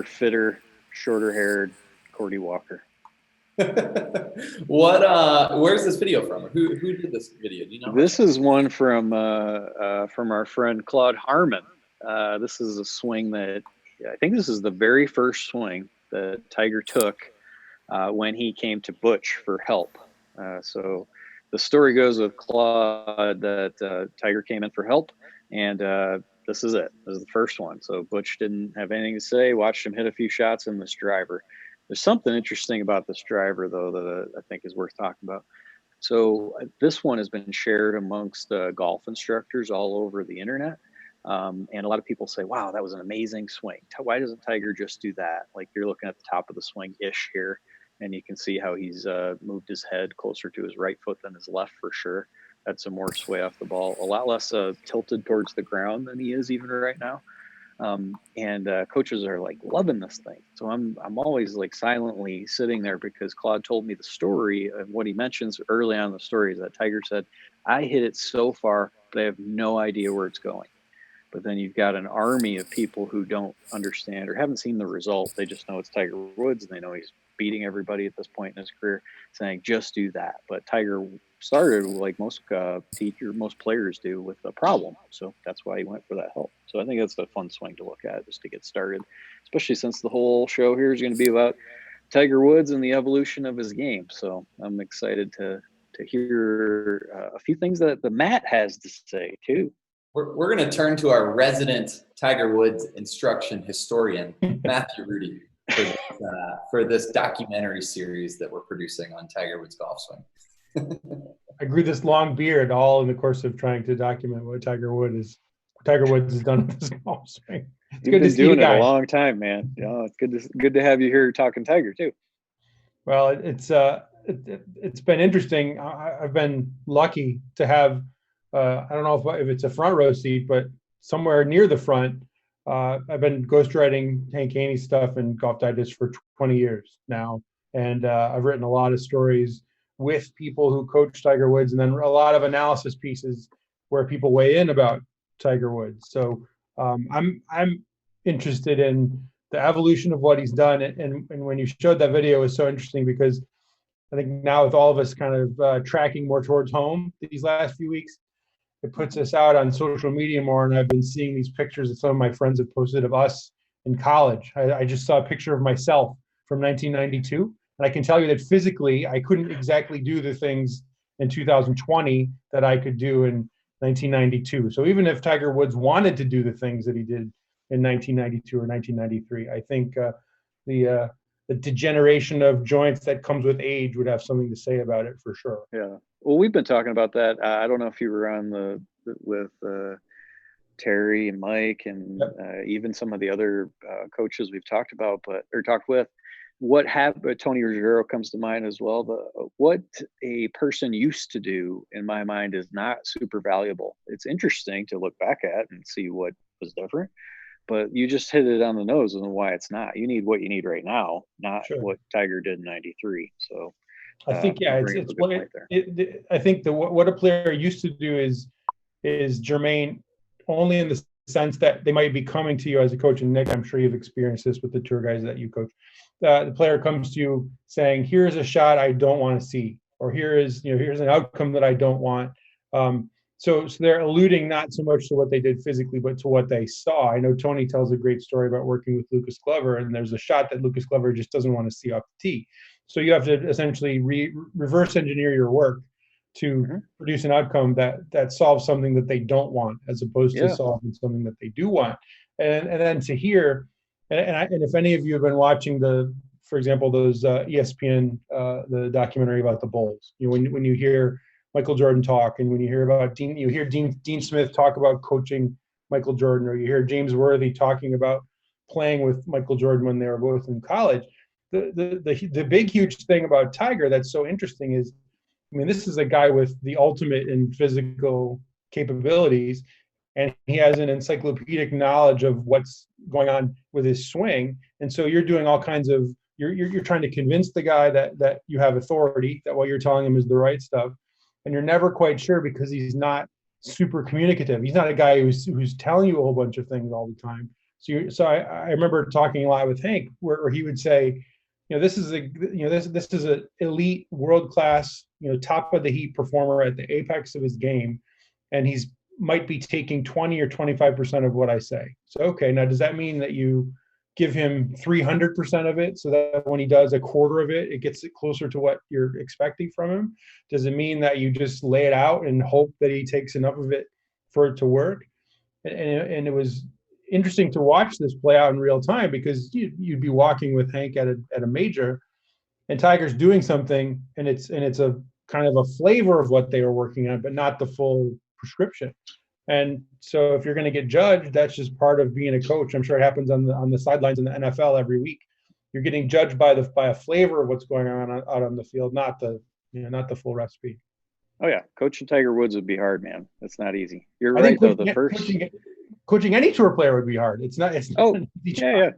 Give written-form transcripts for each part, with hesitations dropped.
fitter, shorter-haired Cordy Walker. Where's this video from? Who did this video? Do you know? This is one from our friend Claude Harmon. This is a swing that I think this is the very first swing that Tiger took when he came to Butch for help. So the story goes with Claude that Tiger came in for help, and this is it. This is the first one. So Butch didn't have anything to say, watched him hit a few shots in this driver. There's something interesting about this driver, though, that I think is worth talking about. So this one has been shared amongst golf instructors all over the internet. And a lot of people say, wow, that was an amazing swing. Why doesn't Tiger just do that? Like, you're looking at the top of the swing-ish here, and you can see how he's moved his head closer to his right foot than his left for sure. Had some more sway off the ball, a lot less tilted towards the ground than he is even right now. And coaches are like loving this thing. So I'm always like silently sitting there, because Claude told me the story of what he mentions early on in the story is that Tiger said, I hit it so far, but I have no idea where it's going. But then you've got an army of people who don't understand or haven't seen the result. They just know it's Tiger Woods, and they know he's beating everybody at this point in his career, saying, just do that. But Tiger started like most players do, with a problem. So that's why he went for that help. So I think that's a fun swing to look at just to get started, especially since the whole show here is going to be about Tiger Woods and the evolution of his game. So I'm excited to hear a few things that the Matt has to say too. We're going to turn to our resident Tiger Woods instruction historian, Matthew Rudy, for this documentary series that we're producing on Tiger Woods' golf swing. I grew this long beard all in the course of trying to document what Tiger Woods has done with his golf swing. It's You've been doing it a long time, man. It's good to have you here talking Tiger too. Well, it's been interesting. I've been lucky to have. I don't know if it's a front row seat, but somewhere near the front. I've been ghostwriting Hank Haney stuff and Golf Digest for 20 years now, and I've written a lot of stories with people who coach Tiger Woods, and then a lot of analysis pieces where people weigh in about Tiger Woods. So I'm interested in the evolution of what he's done, and when you showed that video, it was so interesting because I think now with all of us kind of tracking more towards home these last few weeks, it puts us out on social media more, and I've been seeing these pictures that some of my friends have posted of us in college. I just saw a picture of myself from 1992, and I can tell you that physically I couldn't exactly do the things in 2020 that I could do in 1992. So even if Tiger Woods wanted to do the things that he did in 1992 or 1993, I think the degeneration of joints that comes with age would have something to say about it for sure. Yeah. Well, we've been talking about that. I don't know if you were on with Terry and Mike and even some of the other coaches we've talked about, talked with. What happened? Tony Ruggiero comes to mind as well. What a person used to do, in my mind, is not super valuable. It's interesting to look back at and see what was different, but you just hit it on the nose and why it's not. You need what you need right now, not what Tiger did in '93. So I think it's what I think what a player used to do is germane only in the sense that they might be coming to you as a coach. And Nick, I'm sure you've experienced this with the tour guys that you coach. The player comes to you saying, "Here's a shot I don't want to see," or here's an outcome that I don't want. So they're alluding not so much to what they did physically, but to what they saw. I know Tony tells a great story about working with Lucas Glover, and there's a shot that Lucas Glover just doesn't want to see off the tee. So you have to essentially reverse engineer your work to produce an outcome that solves something that they don't want, as opposed to solving something that they do want. And then to hear, and if any of you have been watching for example, those ESPN the documentary about the Bulls, when you hear Michael Jordan talk, and when you hear Dean Smith talk about coaching Michael Jordan, or you hear James Worthy talking about playing with Michael Jordan when they were both in college. The big huge thing about Tiger that's so interesting is, I mean, this is a guy with the ultimate in physical capabilities, and he has an encyclopedic knowledge of what's going on with his swing. And so you're doing all kinds of you're trying to convince the guy that you have authority, that what you're telling him is the right stuff, and you're never quite sure because he's not super communicative. He's not a guy who's telling you a whole bunch of things all the time. So I remember talking a lot with Hank where he would say, this is this is an elite, world class, top of the heap performer at the apex of his game, and he's might be taking 20 or 25% of what I say. So okay, now does that mean that you give him 300% of it so that when he does a quarter of it, it gets it closer to what you're expecting from him? Does it mean that you just lay it out and hope that he takes enough of it for it to work? And it was interesting to watch this play out in real time, because you'd be walking with Hank at a major, and Tiger's doing something, and it's a kind of a flavor of what they were working on, but not the full prescription. And so if you're going to get judged, that's just part of being a coach. I'm sure it happens on the sidelines in the NFL every week. You're getting judged by a flavor of what's going on out on the field, not the full recipe. Oh yeah, coaching Tiger Woods would be hard, man. It's not easy. You're right though. The first coaching any tour player would be hard. It's not. Yeah.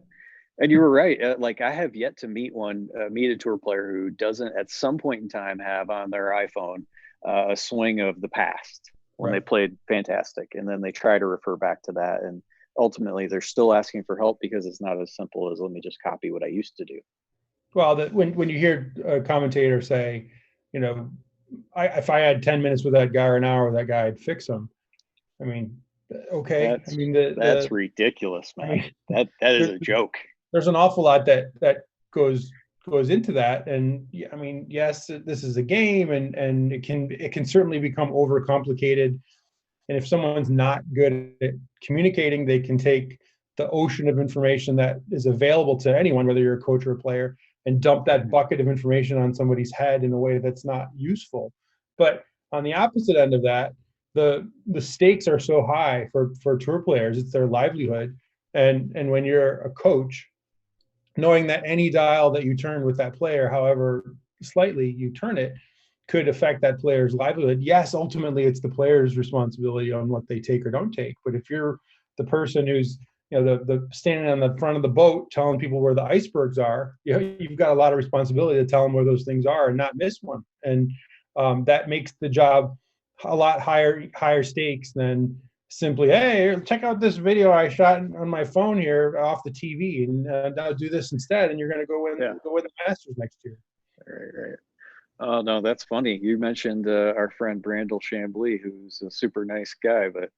And you were right. Like I have yet to meet a tour player who doesn't at some point in time have on their iPhone a swing of the past when they played fantastic, and then they try to refer back to that, and ultimately they're still asking for help because it's not as simple as let me just copy what I used to do. Well, when you hear a commentator say, if I had 10 minutes with that guy or an hour with that guy, I'd fix him. I mean, okay. That's ridiculous, man. That is a joke. There's an awful lot that goes into that, and I mean, yes, this is a game, and it can certainly become overcomplicated. And if someone's not good at communicating, they can take the ocean of information that is available to anyone, whether you're a coach or a player, and dump that bucket of information on somebody's head in a way that's not useful. But on the opposite end of that, the stakes are so high for tour players. It's their livelihood. And when you're a coach, knowing that any dial that you turn with that player, however slightly you turn it, could affect that player's livelihood. Yes, ultimately it's the player's responsibility on what they take or don't take. But if you're the person who's the standing on the front of the boat telling people where the icebergs are, you've got a lot of responsibility to tell them where those things are and not miss one. And that makes the job a lot higher stakes than simply, hey, check out this video I shot on my phone here off the TV, and I'll do this instead, and you're going to go win the Masters next year. Right. Oh no, that's funny. You mentioned our friend Brandel Chambly, who's a super nice guy, but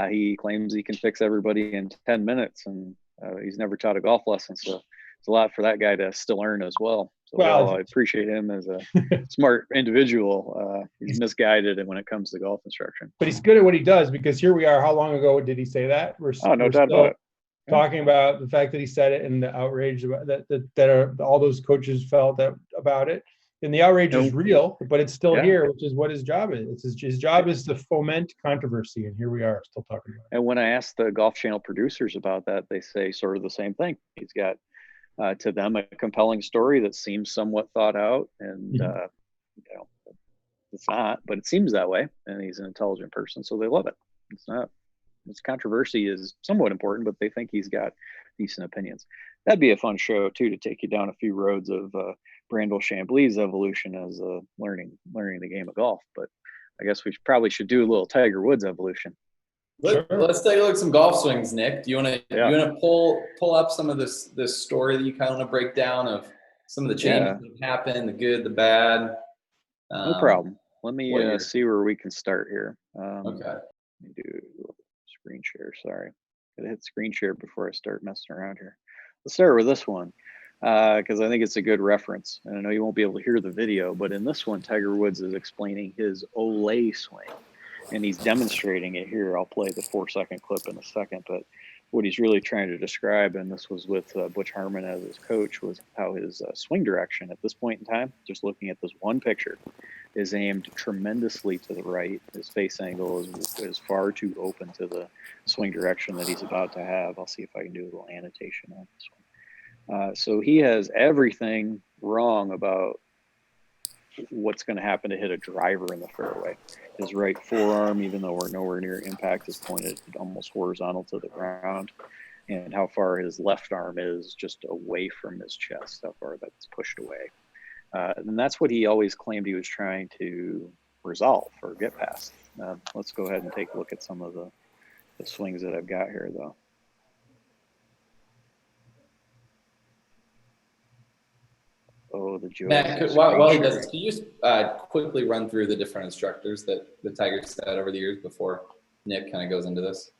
he claims he can fix everybody in 10 minutes, and he's never taught a golf lesson. So it's a lot for that guy to still learn as well. So I appreciate him as a smart individual. He's misguided when it comes to golf instruction. But he's good at what he does, because here we are. How long ago did he say that? We're no doubt about it. Talking about the fact that he said it and the outrage about that all those coaches felt about it. And the outrage is real, but it's still here, which is what his job is. His job is to foment controversy, and here we are still talking about it. And when I asked the Golf Channel producers about that, they say sort of the same thing. He's got, to them, a compelling story that seems somewhat thought out, and it's not, but it seems that way. And he's an intelligent person, so they love it. It's not. His controversy is somewhat important, but they think he's got decent opinions. That'd be a fun show too, to take you down a few roads of Brandel Chambly's evolution as learning the game of golf. But I guess we probably should do a little Tiger Woods evolution. Let's take a look at some golf swings, Nick. Do you want to pull up some of this story that you kind of want to break down of some of the changes that happened, the good, the bad? No problem. Let me see where we can start here. Okay. Let me do screen share. Sorry, gotta hit screen share before I start messing around here. Let's start with this one because I think it's a good reference. And I know you won't be able to hear the video, but in this one, Tiger Woods is explaining his Olay swing, and he's demonstrating it here. I'll play the 4-second clip in a second, but what he's really trying to describe, and this was with Butch Harmon as his coach, was how his swing direction at this point in time, just looking at this one picture, is aimed tremendously to the right. His face angle is far too open to the swing direction that he's about to have. I'll see if I can do a little annotation on this one. So he has everything wrong about what's going to happen to hit a driver in the fairway. His right forearm, even though we're nowhere near impact, is pointed almost horizontal to the ground, and how far his left arm is just away from his chest, how far that's pushed away. And that's what he always claimed he was trying to resolve or get past. Let's go ahead and take a look at some of the swings that I've got here, though. the joys. Matt, while he does this, can you just quickly run through the different instructors that the Tigers had over the years before Nick kind of goes into this?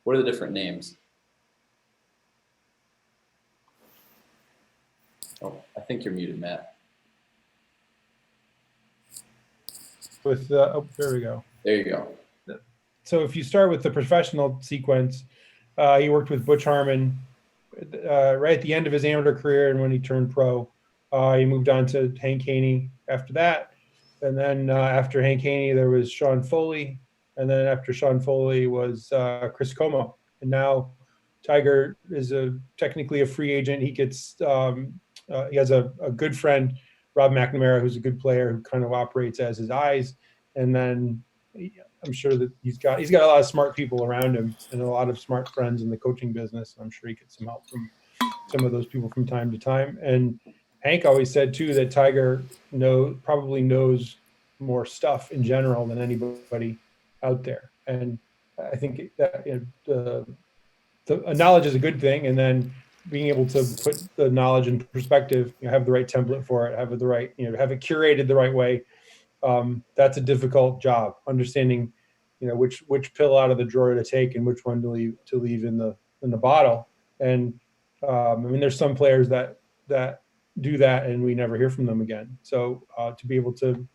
What are the different names? Oh, I think you're muted, Matt. There we go. There you go. So if you start with the professional sequence, he worked with Butch Harmon right at the end of his amateur career, and when he turned pro, he moved on to Hank Haney after that. And then after Hank Haney, there was Sean Foley. And then after Sean Foley was Chris Como. And now Tiger is technically a free agent. He gets he has a good friend, Rob McNamara, who's a good player who kind of operates as his eyes. And then I'm sure that he's got a lot of smart people around him and a lot of smart friends in the coaching business. I'm sure he gets some help from some of those people from time to time. And Hank always said too that Tiger probably knows more stuff in general than anybody out there. And I think that the knowledge is a good thing, and then being able to put the knowledge in perspective, have the right template for it, have it curated the right way. That's a difficult job, understanding, which pill out of the drawer to take and which one to leave in the bottle. And there's some players that do that and we never hear from them again. So to be able to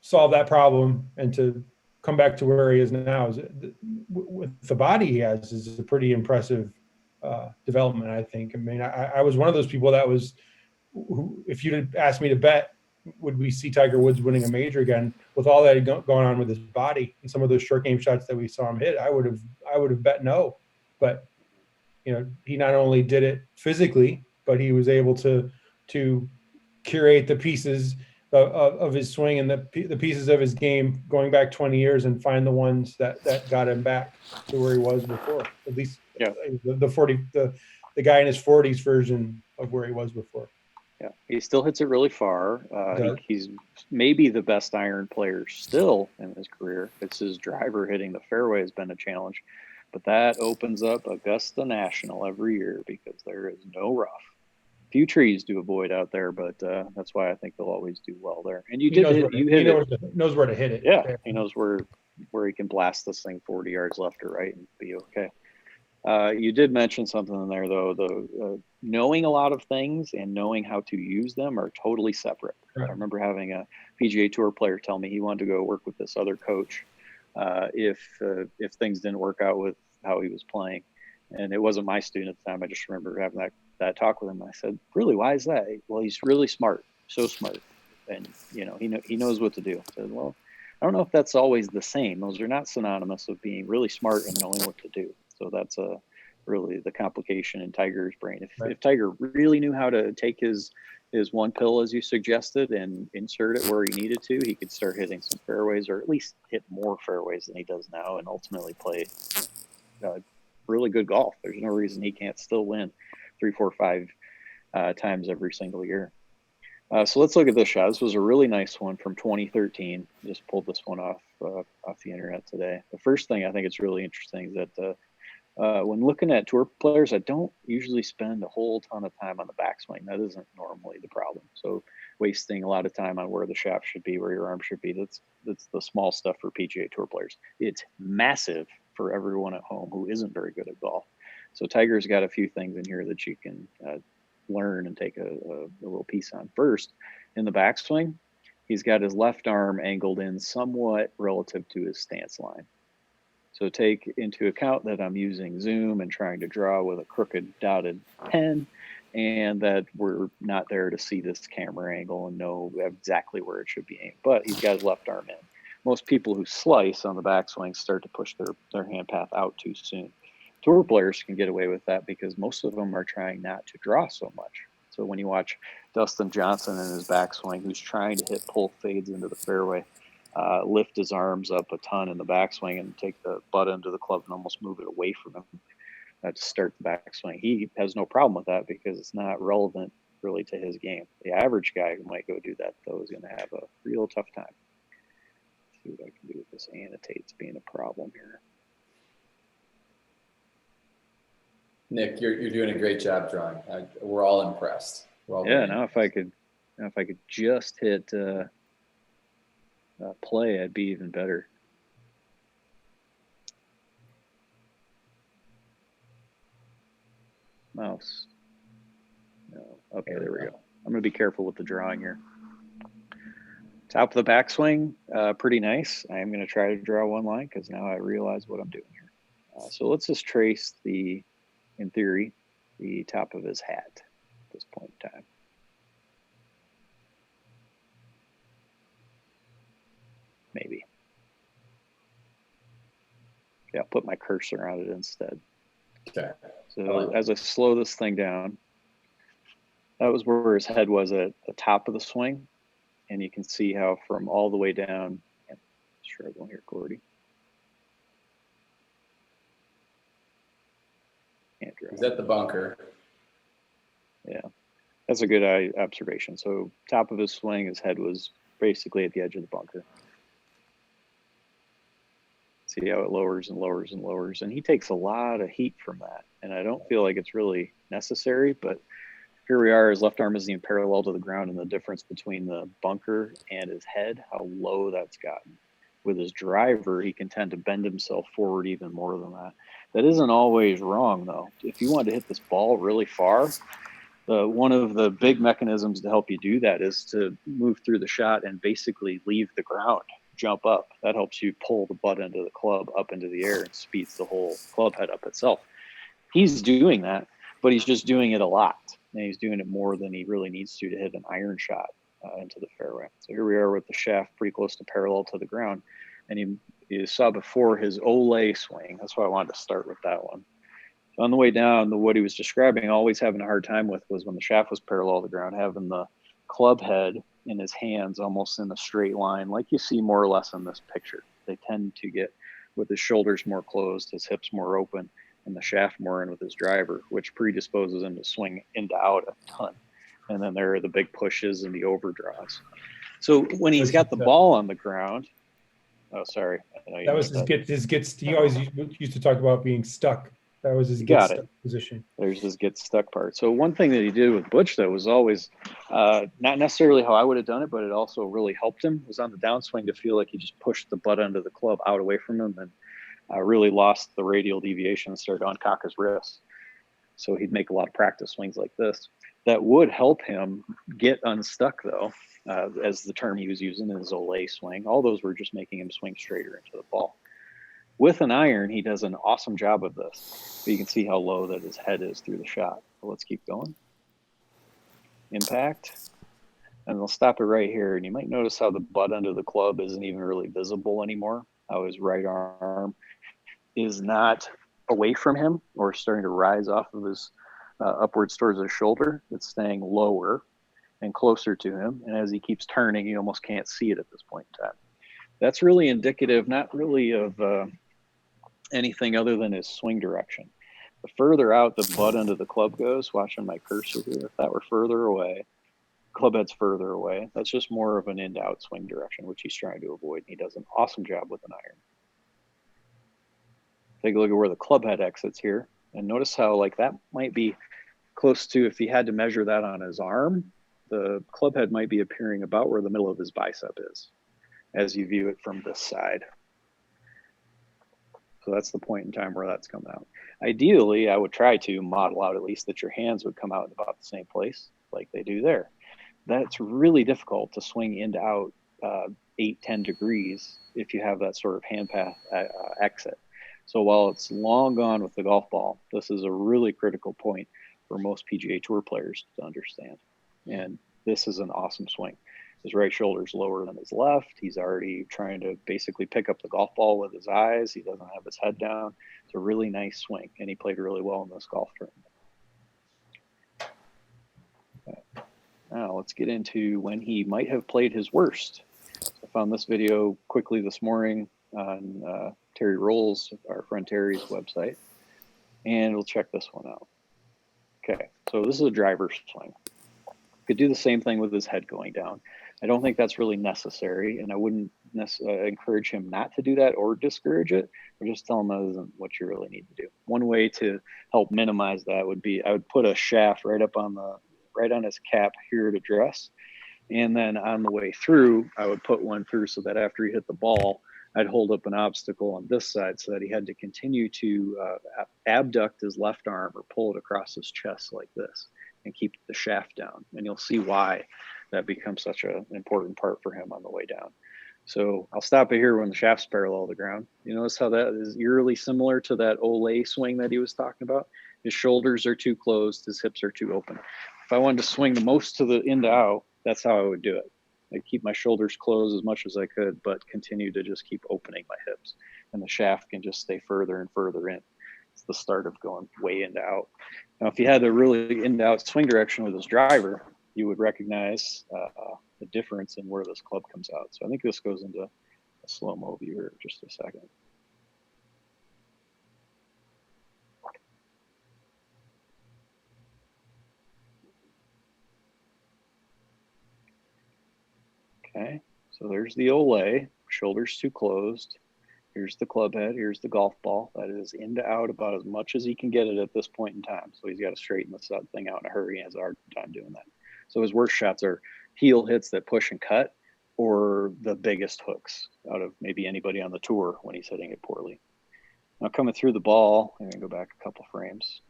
solve that problem and to come back to where he is now with the body he has is a pretty impressive development, I think. I was one of those people that was, if you'd asked me to bet, would we see Tiger Woods winning a major again with all that going on with his body and some of those short game shots that we saw him hit? I would have bet no. But he not only did it physically, but he was able to curate the pieces of his swing and the pieces of his game going back 20 years and find the ones that got him back to where he was before. At least the guy in his 40s version of where he was before. Yeah, he still hits it really far. He's maybe the best iron player still in his career. It's his driver hitting the fairway has been a challenge, but that opens up Augusta National every year because there is no rough. Few trees to avoid out there, but that's why I think they'll always do well there. And he knows where to hit it. Yeah, he knows where he can blast this thing 40 yards left or right and be okay. You did mention something in there, though. The knowing a lot of things and knowing how to use them are totally separate. Right. I remember having a PGA Tour player tell me he wanted to go work with this other coach if things didn't work out with how he was playing. And it wasn't my student at the time. I just remember having that talk with him. I said, "Really, why is that?" "Well, he's really smart, so smart, and he knows what to do." I said, "Well, I don't know if that's always the same. Those are not synonymous with being really smart and knowing what to do." So that's really the complication in Tiger's brain. If Tiger really knew how to take his one pill, as you suggested, and insert it where he needed to, he could start hitting some fairways, or at least hit more fairways than he does now, and ultimately play really good golf. There's no reason he can't still win 3, 4, 5 times every single year. So let's look at this shot. This was a really nice one from 2013. Just pulled this one off the internet today. The first thing I think it's really interesting is that when looking at tour players, I don't usually spend a whole ton of time on the backswing. That isn't normally the problem. So wasting a lot of time on where the shaft should be, where your arm should be, that's the small stuff for PGA Tour players. It's massive for everyone at home who isn't very good at golf. So Tiger's got a few things in here that you can learn and take a little piece on. First, in the backswing, he's got his left arm angled in somewhat relative to his stance line. So take into account that I'm using zoom and trying to draw with a crooked dotted pen, and that we're not there to see this camera angle and know exactly where it should be aimed. But he's got his left arm in. Most people who slice on the backswing start to push their hand path out too soon. Tour players can get away with that because most of them are trying not to draw so much. So when you watch Dustin Johnson in his backswing, who's trying to hit pull fades into the fairway, lift his arms up a ton in the backswing and take the butt end of the club and almost move it away from him to start the backswing. He has no problem with that because it's not relevant really to his game. The average guy who might go do that, though, is going to have a real tough time. Let's see what I can do with this annotates being a problem here. Nick, you're doing a great job drawing. We're all impressed. Well, yeah. Now if I could just hit play, I'd be even better. Mouse. No. Okay, there we go. I'm going to be careful with the drawing here. Top of the backswing, pretty nice. I am going to try to draw one line because now I realize what I'm doing here. So let's just trace in theory, the top of his hat at this point in time. Maybe. Yeah, I'll put my cursor on it instead. Okay. So as I slow this thing down, that was where his head was at the top of the swing. And you can see how from all the way down, I'm struggling here, Gordy. Can't draw. He's at the bunker. Yeah, that's a good observation. So top of his swing, his head was basically at the edge of the bunker. See how it lowers and lowers and lowers. And he takes a lot of heat from that. And I don't feel like it's really necessary, but here we are, his left arm isn't even parallel to the ground, and the difference between the bunker and his head, how low that's gotten. With his driver, he can tend to bend himself forward even more than that. That isn't always wrong, though. If you want to hit this ball really far, one of the big mechanisms to help you do that is to move through the shot and basically leave the ground, jump up. That helps you pull the butt end of the club up into the air and speeds the whole club head up itself. He's doing that, but he's just doing it a lot. And he's doing it more than he really needs to hit an iron shot into the fairway. So here we are with the shaft pretty close to parallel to the ground. And you saw before his Olay swing. That's why I wanted to start with that one. So on the way down, what he was describing, always having a hard time with, was when the shaft was parallel to the ground, having the club head in his hands almost in a straight line, like you see more or less in this picture. They tend to get with his shoulders more closed, his hips more open, and the shaft more in with his driver, which predisposes him to swing into out a ton. And then there are the big pushes and the overdraws. So when he's got the ball on the ground, oh, sorry. That was his get. He always used to talk about being stuck. That was his get stuck position. There's his get stuck part. So one thing that he did with Butch, though, was always not necessarily how I would have done it, but it also really helped him, was on the downswing to feel like he just pushed the butt end of the club out away from him and really lost the radial deviation and started to uncock his wrist. So he'd make a lot of practice swings like this. That would help him get unstuck, though, as the term he was using in his Olay swing. All those were just making him swing straighter into the ball. With an iron, he does an awesome job of this. But you can see how low that his head is through the shot. So let's keep going. Impact. And we'll stop it right here. And you might notice how the butt end of the club isn't even really visible anymore. How his right arm is not away from him or starting to rise off of his upwards towards his shoulder. It's staying lower and closer to him. And as he keeps turning, you almost can't see it at this point in time. That's really indicative, not really of anything other than his swing direction. The further out the butt end of the club goes, watching my cursor here, if that were further away, club head's further away. That's just more of an in-out swing direction, which he's trying to avoid. And he does an awesome job with an iron. Take a look at where the club head exits here. And notice how like that might be close to, if he had to measure that on his arm, the club head might be appearing about where the middle of his bicep is as you view it from this side. So that's the point in time where that's coming out. Ideally, I would try to model out at least that your hands would come out in about the same place like they do there. That's really difficult to swing into out 8-10 degrees if you have that sort of hand path exit. So while it's long gone with the golf ball, this is a really critical point for most PGA Tour players to understand. And this is an awesome swing. His right shoulder is lower than his left. He's already trying to basically pick up the golf ball with his eyes. He doesn't have his head down. It's a really nice swing, and he played really well in this golf tournament. Okay. Now let's get into when he might have played his worst. I found this video quickly this morning on Terry Rolls, our friend Terry's website, and we'll check this one out. Okay, so this is a driver swing. Could do the same thing with his head going down. I don't think that's really necessary, and I wouldn't encourage him not to do that or discourage it, or just tell him that isn't what you really need to do. One way to help minimize that would be I would put a shaft right up on right on his cap here to dress. And then on the way through, I would put one through so that after he hit the ball, I'd hold up an obstacle on this side so that he had to continue to abduct his left arm or pull it across his chest like this and keep the shaft down. And you'll see why that becomes such an important part for him on the way down. So I'll stop it here when the shaft's parallel to the ground. You notice how that is eerily similar to that Olay swing that he was talking about? His shoulders are too closed, his hips are too open. If I wanted to swing the most to the in to out, that's how I would do it. I'd keep my shoulders closed as much as I could, but continue to just keep opening my hips. And the shaft can just stay further and further in. It's the start of going way into out. Now, if you had a really in to out swing direction with this driver, you would recognize the difference in where this club comes out. So I think this goes into a slow-mo view here in just a second. Okay, so there's the Olay, shoulders too closed. Here's the club head, here's the golf ball. That is in to out about as much as he can get it at this point in time. So he's got to straighten this thing out in a hurry. He has a hard time doing that. So his worst shots are heel hits that push and cut, or the biggest hooks out of maybe anybody on the tour when he's hitting it poorly. Now coming through the ball, I'm gonna go back a couple frames.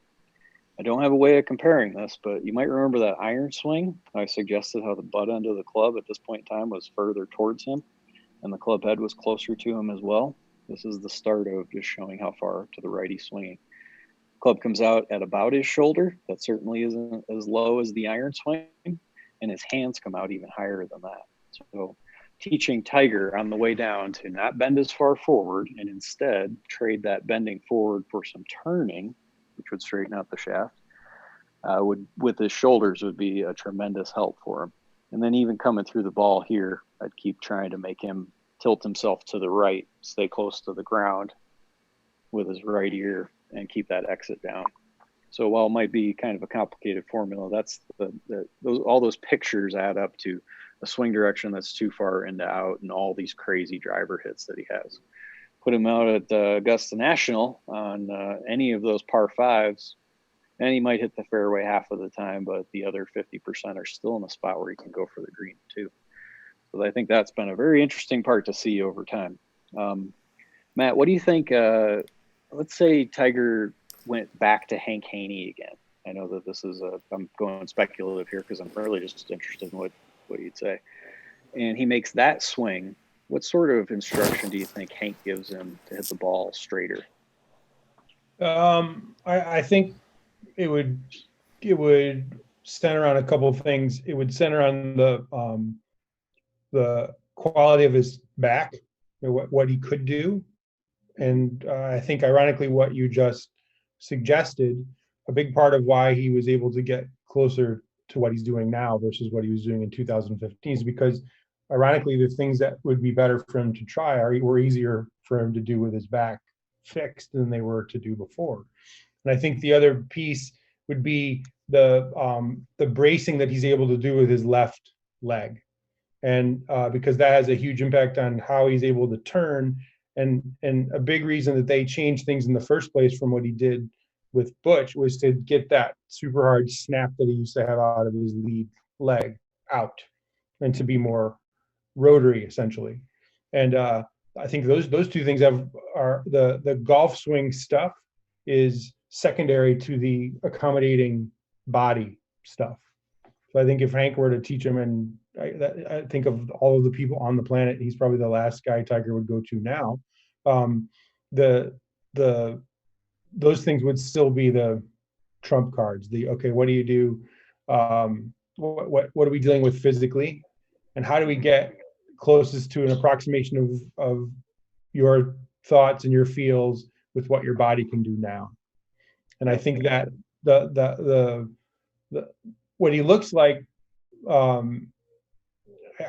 I don't have a way of comparing this, but you might remember that iron swing. I suggested how the butt end of the club at this point in time was further towards him and the club head was closer to him as well. This is the start of just showing how far to the right he's swinging. Club comes out at about his shoulder. That certainly isn't as low as the iron swing, and his hands come out even higher than that. So teaching Tiger on the way down to not bend as far forward and instead trade that bending forward for some turning, which would straighten out the shaft, with his shoulders would be a tremendous help for him. And then even coming through the ball here, I'd keep trying to make him tilt himself to the right, stay close to the ground with his right ear, and keep that exit down. So while it might be kind of a complicated formula, that's all those pictures add up to a swing direction that's too far into out and all these crazy driver hits that he has. Put him out at Augusta National on any of those par fives, and he might hit the fairway half of the time, but the other 50% are still in a spot where he can go for the green too. So I think that's been a very interesting part to see over time. Matt, what do you think? Let's say Tiger went back to Hank Haney again. I know that this is I'm going speculative here because I'm really just interested in what you'd say. And he makes that swing. What sort of instruction do you think Hank gives him to hit the ball straighter? I think it would center on a couple of things. It would center on the quality of his back, what he could do. And I think ironically what you just suggested, a big part of why he was able to get closer to what he's doing now versus what he was doing in 2015 is because ironically the things that would be better for him to try were easier for him to do with his back fixed than they were to do before. And I think the other piece would be the bracing that he's able to do with his left leg. And because that has a huge impact on how he's able to turn. And a big reason that they changed things in the first place from what he did with Butch was to get that super hard snap that he used to have out of his lead leg out and to be more rotary essentially. And I think those two things are the golf swing stuff is secondary to the accommodating body stuff. So I think if Hank were to teach him, and I think of all of the people on the planet, he's probably the last guy Tiger would go to now. Those things would still be the trump cards. Okay, what do you do? What are we dealing with physically, and how do we get closest to an approximation of your thoughts and your feels with what your body can do now? And I think that the what he looks like.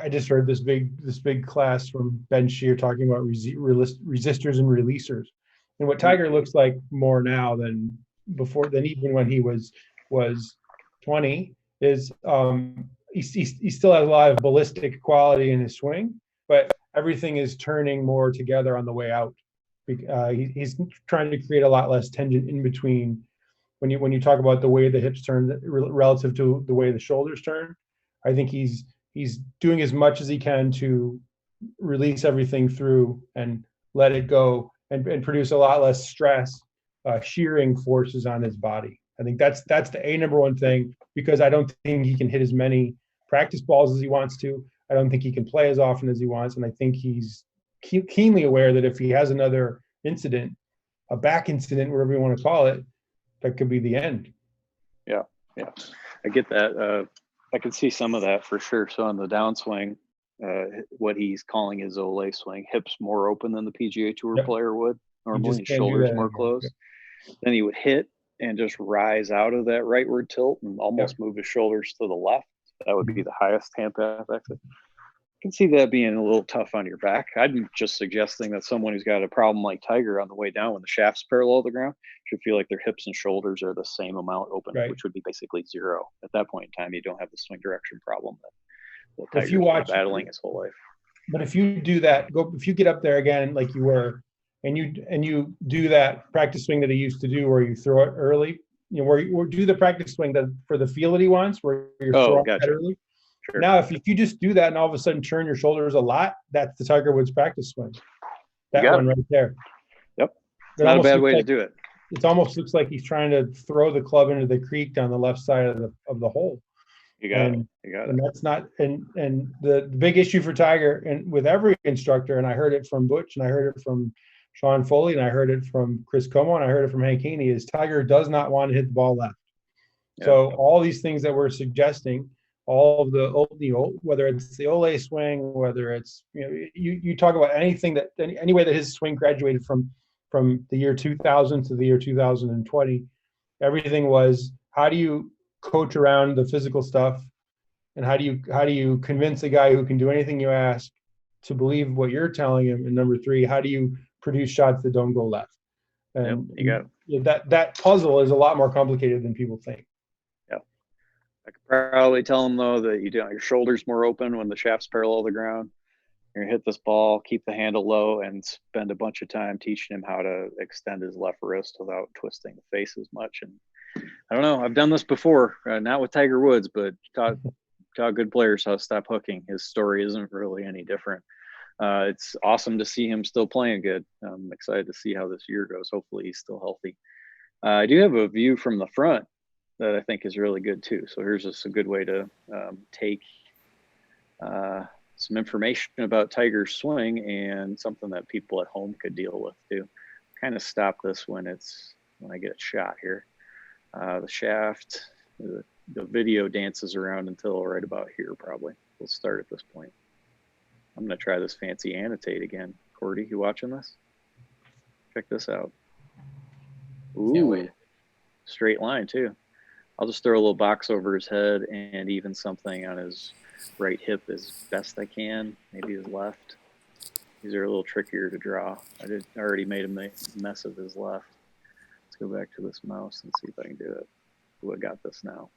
I just heard this big class from Ben Shear talking about resistors and releasers, and what Tiger looks like more now than before, than even when he was 20, is he still has a lot of ballistic quality in his swing, but everything is turning more together on the way out. He's trying to create a lot less tension in between when you talk about the way the hips turn relative to the way the shoulders turn. I think he's doing as much as he can to release everything through and let it go and produce a lot less stress, shearing forces on his body. I think that's the number one thing, because I don't think he can hit as many practice balls as he wants to. I don't think he can play as often as he wants. And I think he's keenly aware that if he has another incident, a back incident, whatever you want to call it, that could be the end. Yeah. I get that. I can see some of that for sure. So on the downswing, what he's calling his Ole swing, hips more open than the PGA Tour player would normally, and shoulders more closed. Then he would hit and just rise out of that rightward tilt and almost move his shoulders to the left. That would be the highest hand path exit. I can see that being a little tough on your back. I'm just suggesting that someone who's got a problem like Tiger on the way down when the shaft's parallel to the ground should feel like their hips and shoulders are the same amount open, which would be basically zero. At that point in time, you don't have the swing direction problem that Tiger's been battling his whole life. But if you do that, if you get up there again like you were, and you do that practice swing that he used to do, where you throw it early, where you do the practice swing that for the feel that he wants, where you're throwing it early. Sure. Now, if you just do that and all of a sudden turn your shoulders a lot, that's the Tiger Woods practice swing. That one right there. Yep. It's not a bad way to do it. It almost looks like he's trying to throw the club into the creek down the left side of the hole. You got it. And that's not, and the big issue for Tiger, and with every instructor, and I heard it from Butch, and I heard it from Sean Foley, and I heard it from Chris Como, and I heard it from Hank Haney, is Tiger does not want to hit the ball left. Yeah. So all these things that we're suggesting, all of the whether it's the Ole swing, whether it's you talk about anything that any way that his swing graduated from the year 2000 to the year 2020, everything was, how do you coach around the physical stuff, and how do you convince a guy who can do anything you ask to believe what you're telling him, and number three, how do you produce shots that don't go left? And you got it. That puzzle is a lot more complicated than people think. I could probably tell him, though, that your shoulder's more open when the shaft's parallel to the ground. You're going to hit this ball, keep the handle low, and spend a bunch of time teaching him how to extend his left wrist without twisting the face as much. And I don't know. I've done this before, not with Tiger Woods, but taught good players how to stop hooking. His story isn't really any different. It's awesome to see him still playing good. I'm excited to see how this year goes. Hopefully he's still healthy. I do have a view from the front that I think is really good too. So here's just a good way to take some information about Tiger's swing and something that people at home could deal with too. Kind of stop this when I get shot here. The shaft, the video dances around until right about here probably. We'll start at this point. I'm going to try this fancy annotate again. Cordy, you watching this? Check this out. Ooh, straight line too. I'll just throw a little box over his head and even something on his right hip as best I can. Maybe his left. These are a little trickier to draw. I already made a mess of his left. Let's go back to this mouse and see if I can do it. Ooh, I got this now.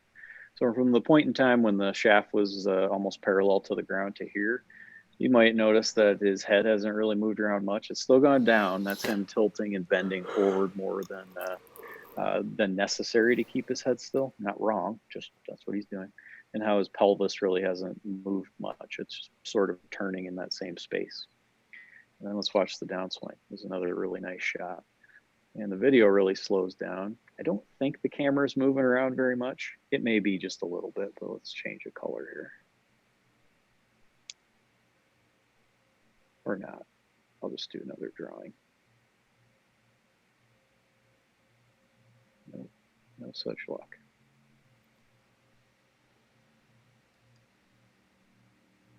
So from the point in time when the shaft was almost parallel to the ground to here, you might notice that his head hasn't really moved around much. It's still gone down. That's him tilting and bending forward more than necessary to keep his head still. Not wrong, just that's what he's doing. And how his pelvis really hasn't moved much. It's just sort of turning in that same space. And then let's watch the downswing. There's another really nice shot. And the video really slows down. I don't think the camera's moving around very much. It may be just a little bit, but let's change the color here. Or not. I'll just do another drawing. No such luck.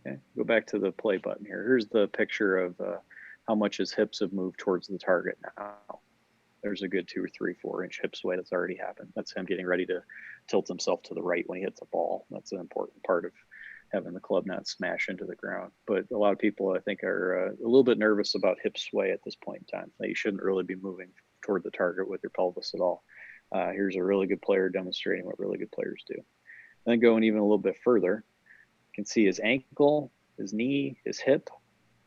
Okay, go back to the play button here. Here's the picture of how much his hips have moved towards the target now. There's a good 2 or 3, 4 inch hip sway that's already happened. That's him getting ready to tilt himself to the right when he hits a ball. That's an important part of having the club not smash into the ground. But a lot of people, I think, are a little bit nervous about hip sway at this point in time. That you shouldn't really be moving toward the target with your pelvis at all. Here's a really good player demonstrating what really good players do. And then going even a little bit further, you can see his ankle, his knee, his hip.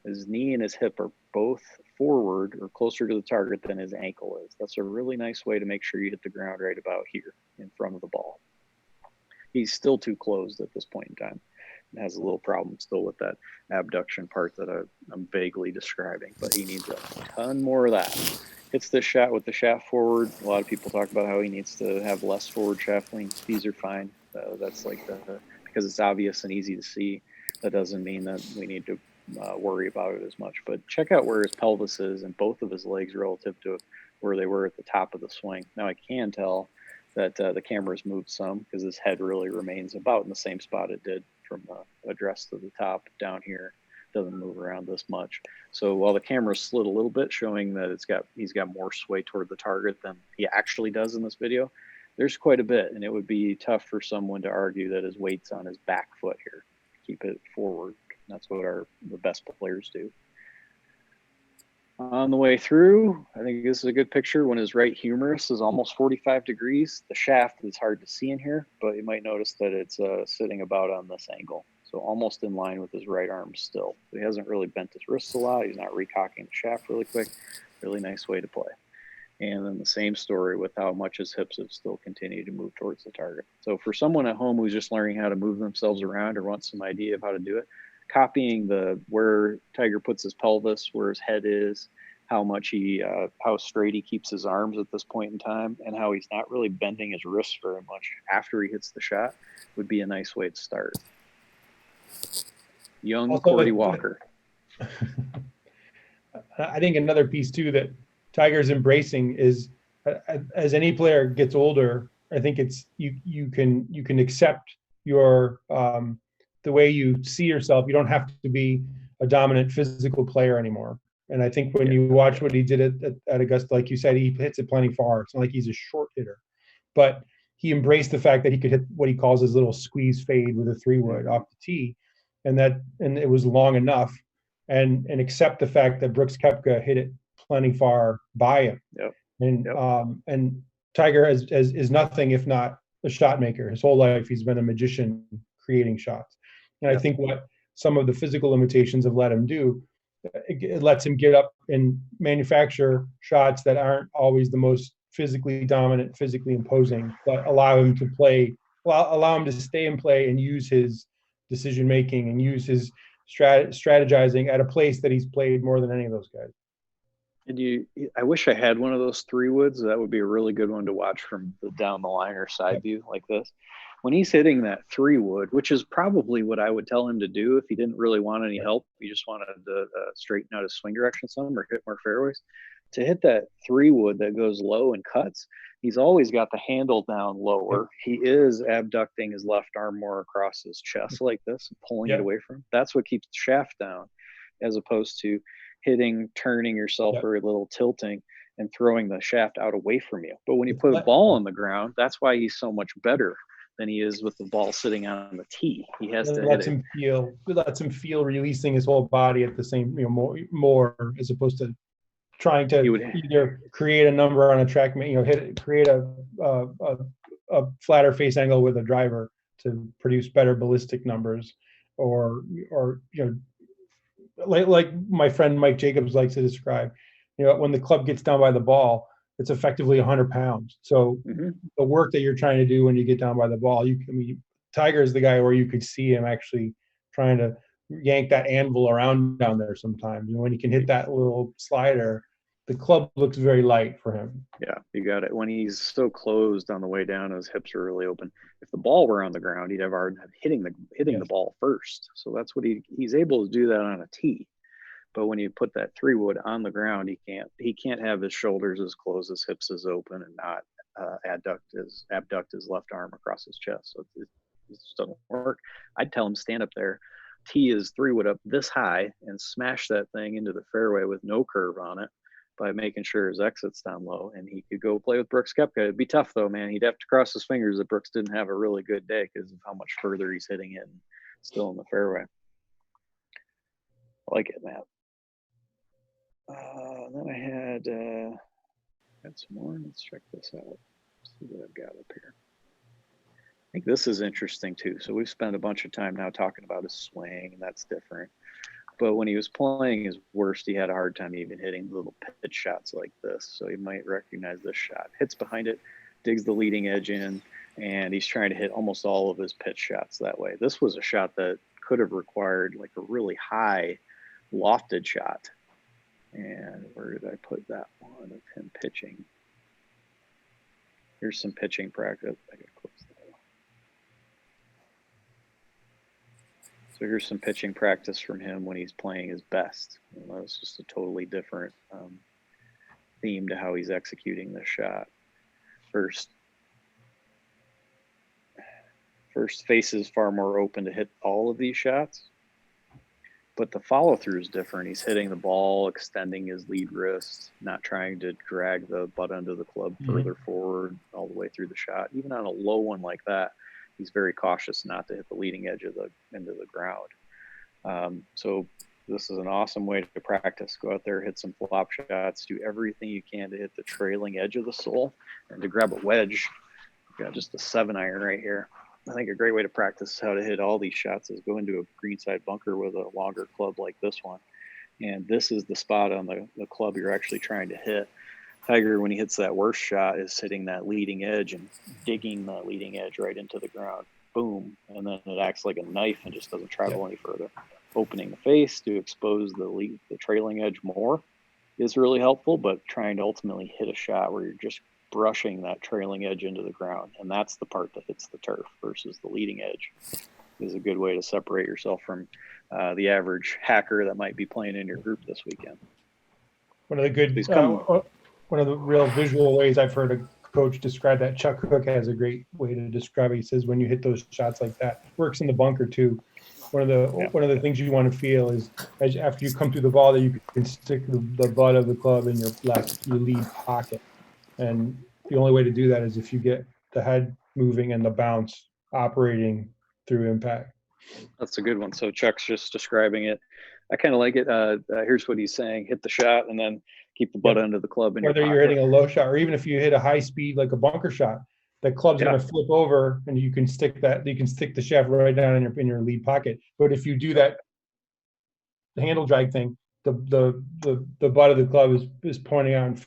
His knee and his hip are both forward or closer to the target than his ankle is. That's a really nice way to make sure you hit the ground right about here in front of the ball. He's still too closed at this point in time. It has a little problem still with that abduction part that I'm vaguely describing, but he needs a ton more of that. Hits the shot with the shaft forward. A lot of people talk about how he needs to have less forward shaft lean. These are fine. That's like because it's obvious and easy to see. That doesn't mean that we need to worry about it as much. But check out where his pelvis is and both of his legs relative to where they were at the top of the swing. Now I can tell that the camera's moved some because his head really remains about in the same spot it did from the address to the top down here. Doesn't move around this much. So while the camera slid a little bit, showing that he's got more sway toward the target than he actually does in this video, there's quite a bit, and it would be tough for someone to argue that his weight's on his back foot here. Keep it forward. That's what the best players do. On the way through, I think this is a good picture when his right humerus is almost 45 degrees. The shaft is hard to see in here, but you might notice that it's sitting about on this angle. So almost in line with his right arm still. So he hasn't really bent his wrists a lot. He's not recocking the shaft really quick. Really nice way to play. And then the same story with how much his hips have still continued to move towards the target. So for someone at home who's just learning how to move themselves around or wants some idea of how to do it, copying where Tiger puts his pelvis, where his head is, how straight he keeps his arms at this point in time, and how he's not really bending his wrists very much after he hits the shot would be a nice way to start. Young Cordy Walker. I think another piece too that Tiger's embracing is as any player gets older, I think it's you can accept your the way you see yourself. You don't have to be a dominant physical player anymore. And I think when you watch what he did at Augusta, like you said, he hits it plenty far. It's not like he's a short hitter, but he embraced the fact that he could hit what he calls his little squeeze fade with a 3-wood off the tee, and it was long enough, and accept the fact that Brooks Koepka hit it plenty far by him. Yep. And Tiger is nothing if not a shot maker. His whole life he's been a magician creating shots. And I think what some of the physical limitations have let him do, it lets him get up and manufacture shots that aren't always the most physically dominant, physically imposing, but allow him to play, allow him to stay and play and use his decision making and use his strategizing at a place that he's played more than any of those guys. And I wish I had one of those 3-woods. That would be a really good one to watch from the down the line or side view like this. When he's hitting that 3-wood, which is probably what I would tell him to do if he didn't really want any help, he just wanted to straighten out his swing direction some or hit more fairways. To hit that 3-wood that goes low and cuts, he's always got the handle down lower. He is abducting his left arm more across his chest like this and pulling it away from him. That's what keeps the shaft down, as opposed to turning yourself very little, tilting and throwing the shaft out away from you. But when you put a ball on the ground, that's why he's so much better than he is with the ball sitting on the tee. He has to lets him feel releasing his whole body at the same, more as opposed to trying to either create a number on a track, create a flatter face angle with a driver to produce better ballistic numbers, or like my friend Mike Jacobs likes to describe, when the club gets down by the ball, it's effectively 100 pounds. So the work that you're trying to do when you get down by the ball, Tiger is the guy where you could see him actually trying to yank that anvil around down there sometimes. And when he can hit that little slider, the club looks very light for him. Yeah, you got it. When he's so closed on the way down, his hips are really open. If the ball were on the ground, he'd have hard hitting the ball first. So that's what he's able to do that on a tee. But when you put that 3-wood on the ground, he can't have his shoulders as closed, his hips as open, and not abduct his left arm across his chest. So it just doesn't work. I'd tell him stand up there, tee his 3-wood up this high, and smash that thing into the fairway with no curve on it, by making sure his exit's down low, and he could go play with Brooks Koepka. It'd be tough though, man. He'd have to cross his fingers that Brooks didn't have a really good day because of how much further he's hitting it and still in the fairway. I like it, Matt. Then I had some more. Let's check this out. Let's see what I've got up here. I think this is interesting too. So we've spent a bunch of time now talking about his swing, and that's different. but when he was playing his worst, he had a hard time even hitting little pitch shots like this. So you might recognize this shot. Hits behind it, digs the leading edge in, and he's trying to hit almost all of his pitch shots that way. This was a shot that could have required like a really high lofted shot. And where did I put that one of him pitching? Here's some pitching practice. I gotta close that. So here's some pitching practice from him when he's playing his best. It's just a totally different theme to how he's executing this shot. First face is far more open to hit all of these shots, but the follow through is different. He's hitting the ball, extending his lead wrist, not trying to drag the butt end of the club further forward all the way through the shot. Even on a low one like that, he's very cautious not to hit the leading edge of the into the ground. So this is an awesome way to practice. Go out there, hit some flop shots, do everything you can to hit the trailing edge of the sole, and to grab a wedge. I've got just a 7-iron right here. I think a great way to practice how to hit all these shots is go into a greenside bunker with a longer club like this one. And this is the spot on the club you're actually trying to hit. Tiger, when he hits that worst shot, is hitting that leading edge and digging the leading edge right into the ground. Boom. And then it acts like a knife and just doesn't travel any further. Opening the face to expose the trailing edge more is really helpful, but trying to ultimately hit a shot where you're just brushing that trailing edge into the ground, and that's the part that hits the turf versus the leading edge, is a good way to separate yourself from the average hacker that might be playing in your group this weekend. One of the real visual ways I've heard a coach describe that, Chuck Cook has a great way to describe it. He says when you hit those shots like that, works in the bunker too. One of the things you want to feel is after you come through the ball that you can stick the butt of the club in your lead pocket. And the only way to do that is if you get the head moving and the bounce operating through impact. That's a good one. So Chuck's just describing it. I kind of like it. Here's what he's saying: hit the shot and then keep the butt end of the club in whether your pocket. You're hitting a low shot or even if you hit a high speed like a bunker shot, the club's going to flip over and you can stick the shaft right down in your lead pocket. But if you do that handle drag thing, the butt of the club is pointing out in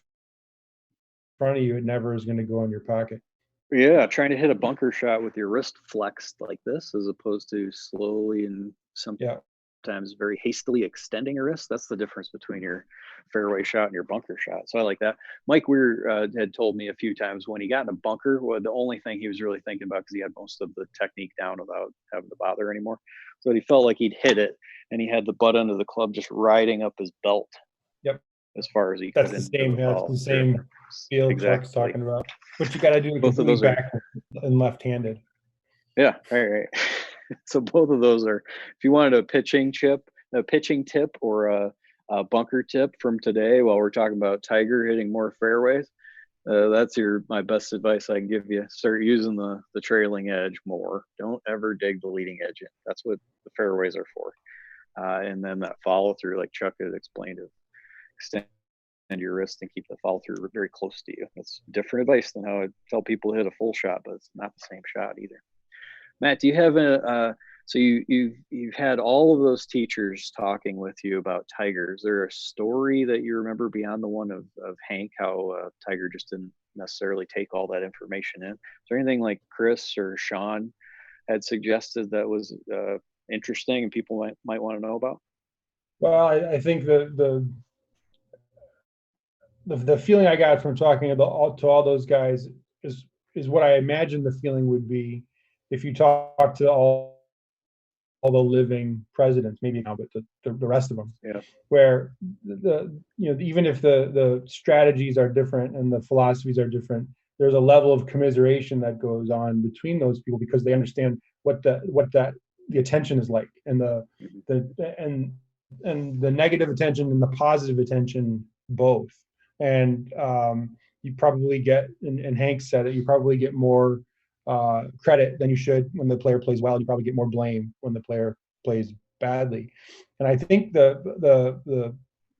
front of you. It never is going to go in your pocket. Yeah, trying to hit a bunker shot with your wrist flexed like this, as opposed to slowly and sometimes very hastily extending your wrist. That's the difference between your fairway shot and your bunker shot. So I like that. Mike Weir had told me a few times when he got in a bunker, the only thing he was really thinking about, because he had most of the technique down without having to bother anymore, so he felt like he'd hit it and he had the butt end of the club just riding up his belt. Yep. As far as he that's could. That's the same feel exactly. Chuck's talking about. But you got to do it both of those back and left-handed. Yeah, right. So both of those are, if you wanted a pitching tip or a bunker tip from today, while we're talking about Tiger hitting more fairways, that's my best advice I can give you. Start using the trailing edge more. Don't ever dig the leading edge in. That's what the fairways are for. And then that follow through, like Chuck had explained, it extend your wrist and keep the follow through very close to you. That's different advice than how I tell people to hit a full shot, but it's not the same shot either. Matt, do you have so you've had all of those teachers talking with you about Tiger. Is there a story that you remember beyond the one of Hank, how Tiger just didn't necessarily take all that information in? Is there anything like Chris or Sean had suggested that was interesting and people might want to know about? Well, I think the feeling I got from talking to all those guys is what I imagine the feeling would be if you talk to all the living presidents, maybe now, but the rest of them, where even if the strategies are different and the philosophies are different, there's a level of commiseration that goes on between those people because they understand what the attention is like, and the negative attention and the positive attention both. And you probably get, and Hank said it, you probably get more credit than you should when the player plays well. You probably get more blame when the player plays badly. And I think the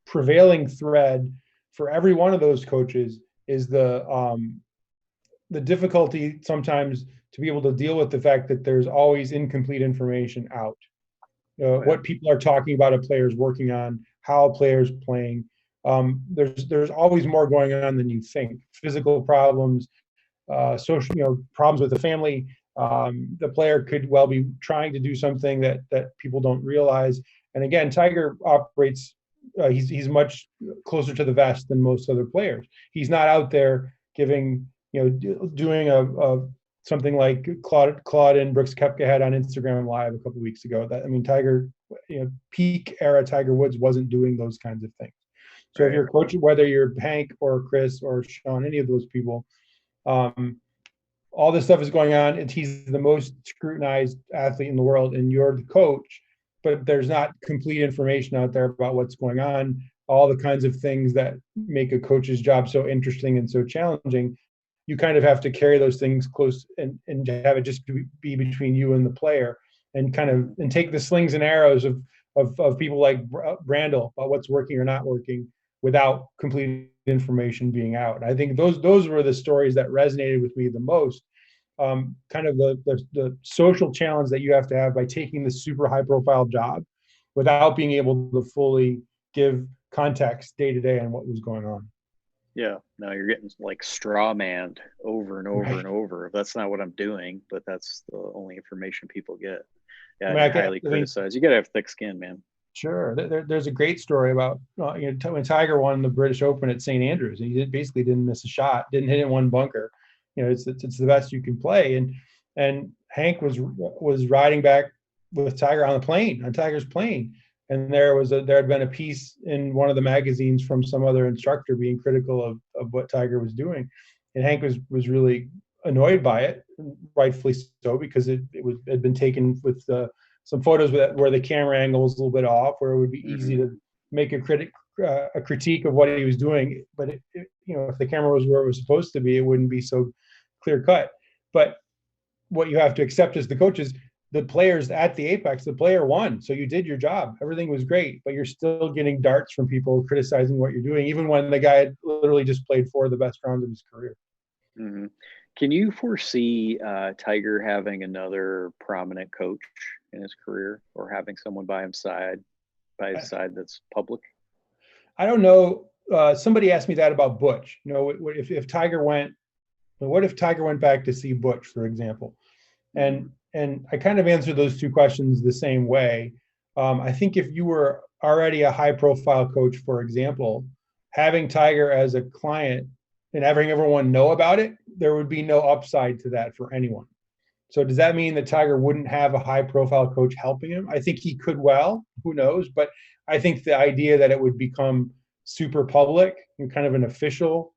prevailing thread for every one of those coaches is the difficulty sometimes to be able to deal with the fact that there's always incomplete information out. what people are talking about a player's working on, how a player's playing. There's always more going on than you think. Physical problems, social, problems with the family. The player could well be trying to do something that people don't realize. And again, Tiger operates. He's much closer to the vest than most other players. He's not out there giving, doing a something like Claude and Brooks Koepka had on Instagram Live a couple of weeks ago. Tiger, peak era Tiger Woods wasn't doing those kinds of things. So right. If you're coaching, whether you're Hank or Chris or Sean, any of those people, all this stuff is going on, and he's the most scrutinized athlete in the world, and you're the coach, but there's not complete information out there about what's going on, all the kinds of things that make a coach's job so interesting and so challenging. You kind of have to carry those things close and have it just be between you and the player, and take the slings and arrows of people like Brandel about what's working or not working without complete information being out. I think those were the stories that resonated with me the most. Kind of the social challenge that you have to have by taking this super high profile job without being able to fully give context day to day on what was going on. Yeah, no, you're getting like straw manned over and over right. and over. That's not what I'm doing, but that's the only information people get. Yeah, highly criticized. You got to have thick skin, man. Sure. There's a great story about when Tiger won the British Open at St. Andrews, and he basically didn't miss a shot, didn't hit in one bunker. It's the best you can play. And Hank was riding back with Tiger on Tiger's plane, and there had been a piece in one of the magazines from some other instructor being critical of what Tiger was doing, and Hank was really annoyed by it, rightfully so, because it had been taken with some photos where the camera angle was a little bit off, where it would be easy to make a critique of what he was doing. But if the camera was where it was supposed to be, it wouldn't be so clear cut. But what you have to accept as the coach is the players at the apex, the player won. So you did your job. Everything was great, but you're still getting darts from people criticizing what you're doing, even when the guy had literally just played 4 of the best rounds of his career. Mm-hmm. Can you foresee Tiger having another prominent coach in his career, or having someone by his side that's public? I don't know. Somebody asked me that about Butch. If Tiger went, what if Tiger went back to see Butch, for example? And I kind of answer those two questions the same way. I think if you were already a high-profile coach, for example, having Tiger as a client and having everyone know about it, there would be no upside to that for anyone. So does that mean that Tiger wouldn't have a high-profile coach helping him? I think he could well, who knows? But I think the idea that it would become super public and kind of an official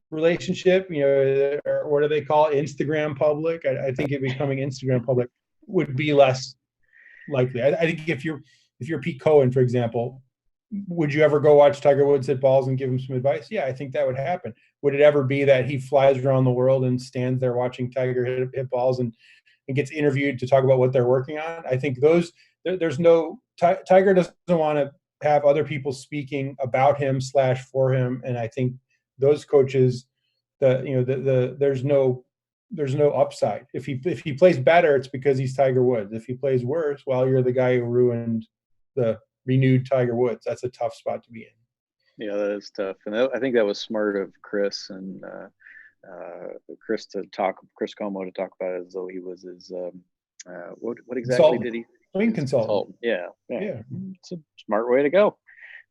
relationship, or what do they call it, Instagram public? I think it becoming Instagram public would be less likely. I think if you're Pete Cohen, for example, would you ever go watch Tiger Woods hit balls and give him some advice? Yeah, I think that would happen. Would it ever be that he flies around the world and stands there watching Tiger hit balls and gets interviewed to talk about what they're working on? I think there's no Tiger doesn't want to have other people speaking about him / for him, and I think those coaches, there's no upside. If he plays better, it's because he's Tiger Woods. If he plays worse, well, you're the guy who ruined the renewed Tiger Woods. That's a tough spot to be in. Yeah, that is tough, and I think that was smart of Chris and Chris Como to talk about it as though he was his what exactly did he? Swing consultant. Yeah. It's a smart way to go.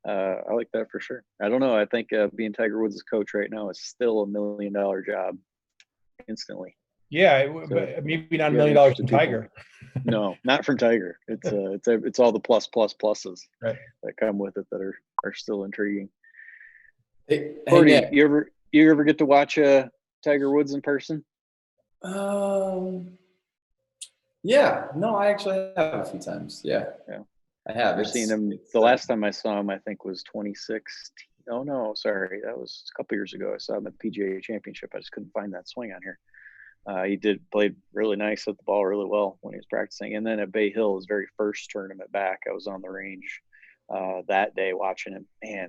I like that for sure. I don't know. I think being Tiger Woods' coach right now is still $1 million job instantly. Yeah, but maybe not $1 million from Tiger. No, not from Tiger. It's all the pluses right. that come with it that are still intriguing. Hey, Cordy, you ever get to watch Tiger Woods in person? Yeah. No, I actually have a few times. Yeah. I have. I've seen him. The last time I saw him, I think, was 2016. Oh no, sorry, that was a couple years ago. I saw him at the PGA Championship. I just couldn't find that swing on here. He played really nice, hit the ball really well when he was practicing. And then at Bay Hill, his very first tournament back, I was on the range that day watching him. Man,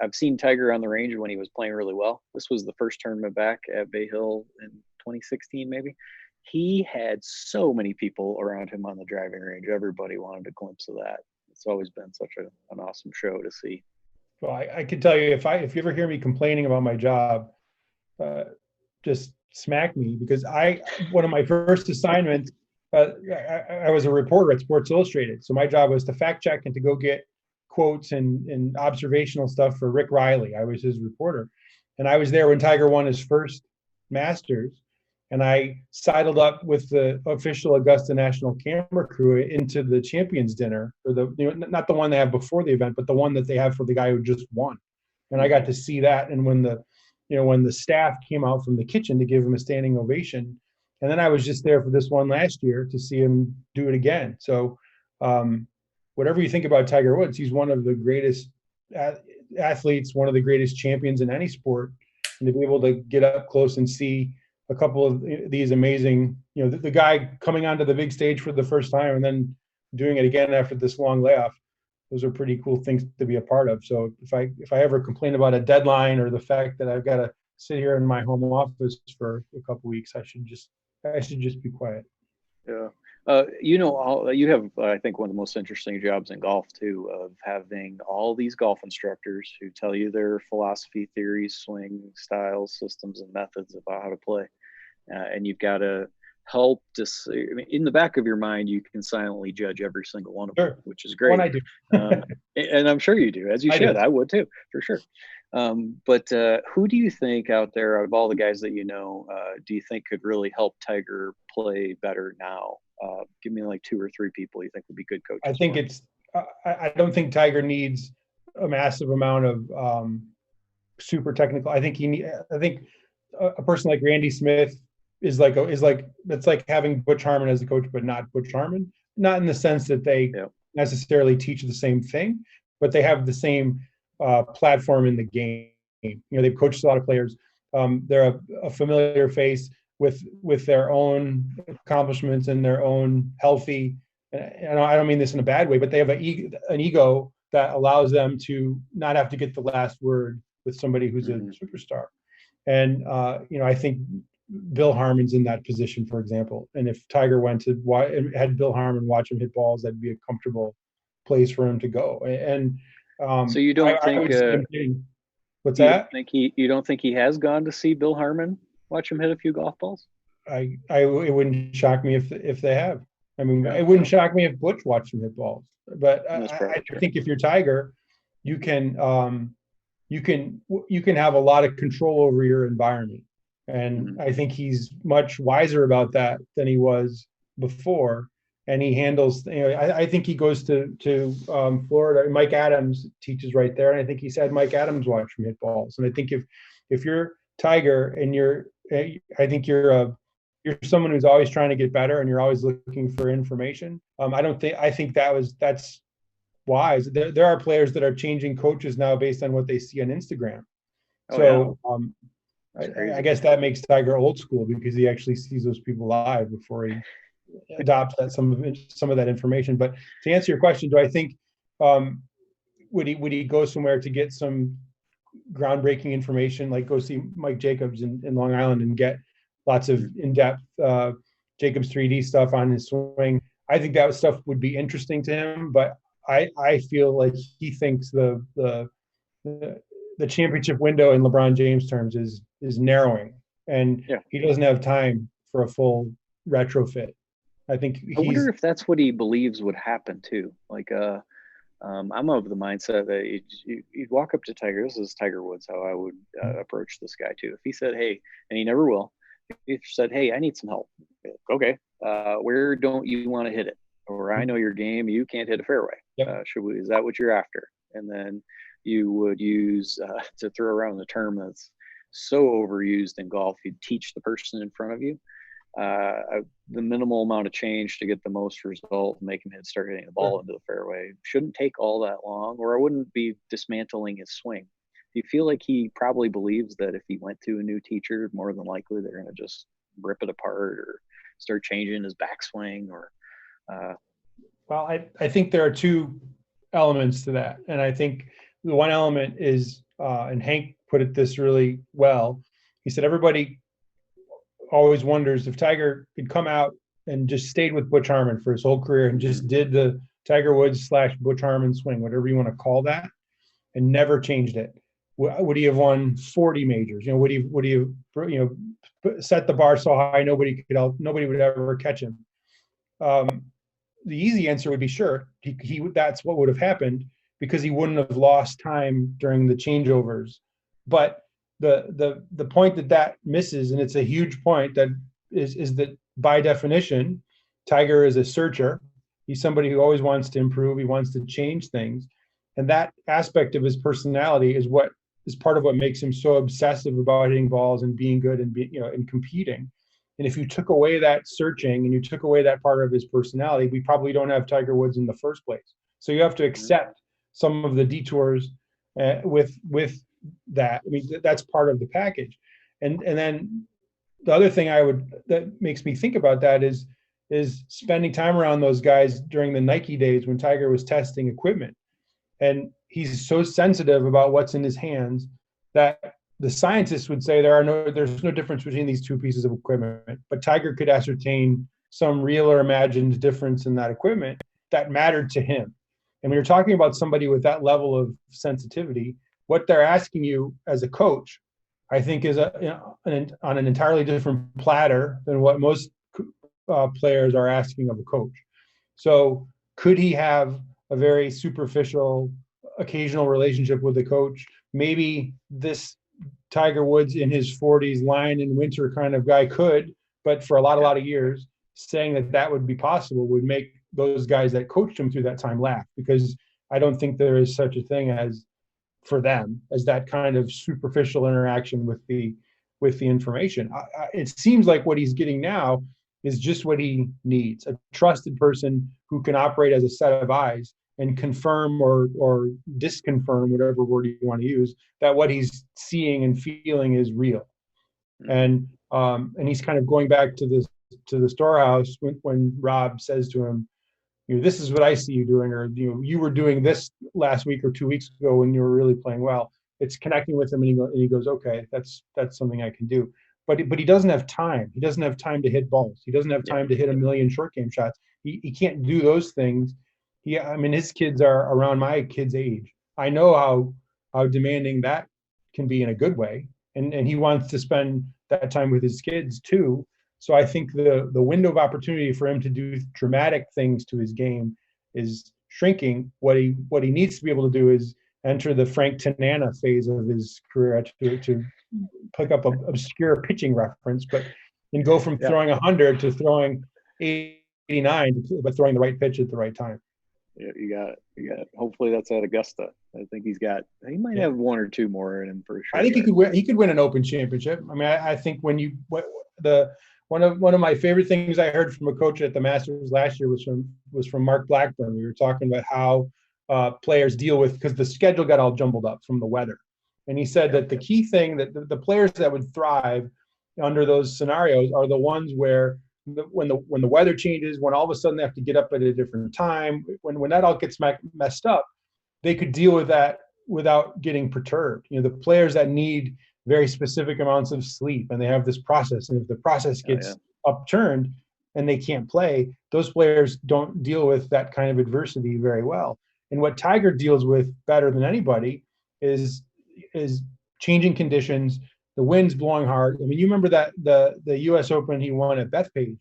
I've seen Tiger on the range when he was playing really well. This was the first tournament back at Bay Hill in 2016, maybe. he had so many people around him on the driving range. Everybody wanted a glimpse of that. It's always been such an awesome show to see. Well, I can tell you, if you ever hear me complaining about my job, just smack me, because one of my first assignments, I was a reporter at Sports Illustrated. So my job was to fact check and to go get quotes and observational stuff for Rick Riley. I was his reporter. And I was there when Tiger won his first Masters. And I sidled up with the official Augusta National camera crew into the champions dinner, or not the one they have before the event, but the one that they have for the guy who just won. And I got to see that. And when the staff came out from the kitchen to give him a standing ovation, and then I was just there for this one last year to see him do it again. So whatever you think about Tiger Woods, he's one of the greatest athletes, one of the greatest champions in any sport. And to be able to get up close and see a couple of these amazing, the guy coming onto the big stage for the first time and then doing it again after this long layoff, those are pretty cool things to be a part of. So if I ever complain about a deadline or the fact that I've got to sit here in my home office for a couple of weeks, I should just be quiet. Yeah. You have, I think, one of the most interesting jobs in golf too, of having all these golf instructors who tell you their philosophy, theories, swing styles, systems, and methods about how to play. And you've got to help in the back of your mind, you can silently judge every single one of them, which is great. One I do. And I'm sure you do, as you should. I would too, for sure. But who do you think out there, out of all the guys that do you think could really help Tiger play better now? Give me like 2 or 3 people you think would be good coaches. I think I don't think Tiger needs a massive amount of super technical. I think a person like Randy Smith it's like having Butch Harmon as a coach, but not Butch Harmon. Not in the sense that they necessarily teach the same thing, but they have the same platform in the game. They've coached a lot of players. They're a familiar face with their own accomplishments and their own healthy. And I don't mean this in a bad way, but they have an ego that allows them to not have to get the last word with somebody who's a superstar. And I think Bill Harmon's in that position, for example. And if Tiger went to had Bill Harmon watch him hit balls, that'd be a comfortable place for him to go. And so you don't think what's that? You don't think he has gone to see Bill Harmon watch him hit a few golf balls? It wouldn't shock me if they have. I mean, it wouldn't shock me if Butch watched him hit balls. But I think if you're Tiger, you can have a lot of control over your environment. And I think he's much wiser about that than he was before. And he handles, I think he goes to Florida. Mike Adams teaches right there. And I think he's had Mike Adams watch him hit balls. And I think if you're Tiger and I think you're someone who's always trying to get better and you're always looking for information. I think that's wise. There are players that are changing coaches now based on what they see on Instagram. I guess that makes Tiger old school because he actually sees those people live before he adopts some of that information. But to answer your question, do I think would he go somewhere to get some groundbreaking information, like go see Mike Jacobs in Long Island and get lots of in-depth Jacobs 3D stuff on his swing? I think that stuff would be interesting to him, but I feel like he thinks the championship window in LeBron James terms is narrowing, and he doesn't have time for a full retrofit. I wonder if that's what he believes would happen too. Like, I'm of the mindset that you'd walk up to Tiger. This is Tiger Woods, how I would approach this guy too. If he said, "Hey," and he never will, if he said, "Hey, I need some help." Okay, where don't you want to hit it? Or I know your game. You can't hit a fairway. Is that what you're after? And then you would use to throw around the term that's so overused in golf. You'd teach the person in front of you the minimal amount of change to get the most result, make him start hitting the ball into the fairway. Shouldn't take all that long, or I wouldn't be dismantling his swing. Do you feel like he probably believes that if he went to a new teacher, more than likely they're going to just rip it apart or start changing his backswing? Or well, I think there are 2 elements to that, and I think the one element is, and Hank put it this really well. He said everybody always wonders if Tiger could come out and just stayed with Butch Harmon for his whole career and just did the Tiger Woods / Butch Harmon swing, whatever you want to call that, and never changed it. Would he have won 40 majors? Would he set the bar so high nobody would ever catch him? The easy answer would be sure. That's what would have happened, because he wouldn't have lost time during the changeovers. But the point that misses, and it's a huge point, that is that by definition, Tiger is a searcher. He's somebody who always wants to improve. He wants to change things, and that aspect of his personality is part of what makes him so obsessive about hitting balls and being good and and competing. And if you took away that searching and you took away that part of his personality, we probably don't have Tiger Woods in the first place. So you have to accept some of the detours with that. I mean, that's part of the package. And then the other thing that makes me think about that is spending time around those guys during the Nike days when Tiger was testing equipment. And he's so sensitive about what's in his hands that the scientists would say there's no difference between these two pieces of equipment, but Tiger could ascertain some real or imagined difference in that equipment that mattered to him. And when you're talking about somebody with that level of sensitivity, what they're asking you as a coach, I think, is on an entirely different platter than what most players are asking of a coach. So could he have a very superficial, occasional relationship with the coach? Maybe this Tiger Woods in his 40s, lion in winter kind of guy could, but for a lot of years, saying that would be possible would make those guys that coached him through that time laugh, because I don't think there is such a thing as for them as that kind of superficial interaction with the information. It seems like what he's getting now is just what he needs: a trusted person who can operate as a set of eyes and confirm or disconfirm, whatever word you want to use, that what he's seeing and feeling is real. And he's kind of going back to the storehouse when Rob says to him, this is what I see you doing, or you were doing this last week or 2 weeks ago when you were really playing well. It's connecting with him, and he goes, okay, that's something I can do. But he doesn't have time. He doesn't have time to hit balls. He doesn't have time to hit a million short game shots. He can't do those things. His kids are around my kids' age. I know how demanding that can be in a good way, and he wants to spend that time with his kids too. So I think the window of opportunity for him to do dramatic things to his game is shrinking. What he needs to be able to do is enter the Frank Tanana phase of his career, to pick up an obscure pitching reference, and go from throwing 100 to throwing 89, but throwing the right pitch at the right time. Yeah, you got it. Hopefully that's at Augusta. I think he might have one or two more in him for sure. I think he could win an Open Championship. I mean, I think one of my favorite things I heard from a coach at the Masters last year was from Mark Blackburn. We were talking about how players deal with, because the schedule got all jumbled up from the weather. And he said that the key thing, that the players that would thrive under those scenarios are the ones where when the weather changes, when all of a sudden they have to get up at a different time, when that all gets messed up, they could deal with that without getting perturbed. The players that need very specific amounts of sleep, and they have this process, and if the process gets upturned and they can't play, those players don't deal with that kind of adversity very well. And what Tiger deals with better than anybody is changing conditions, the wind's blowing hard. I mean, you remember that the U.S. Open he won at Bethpage.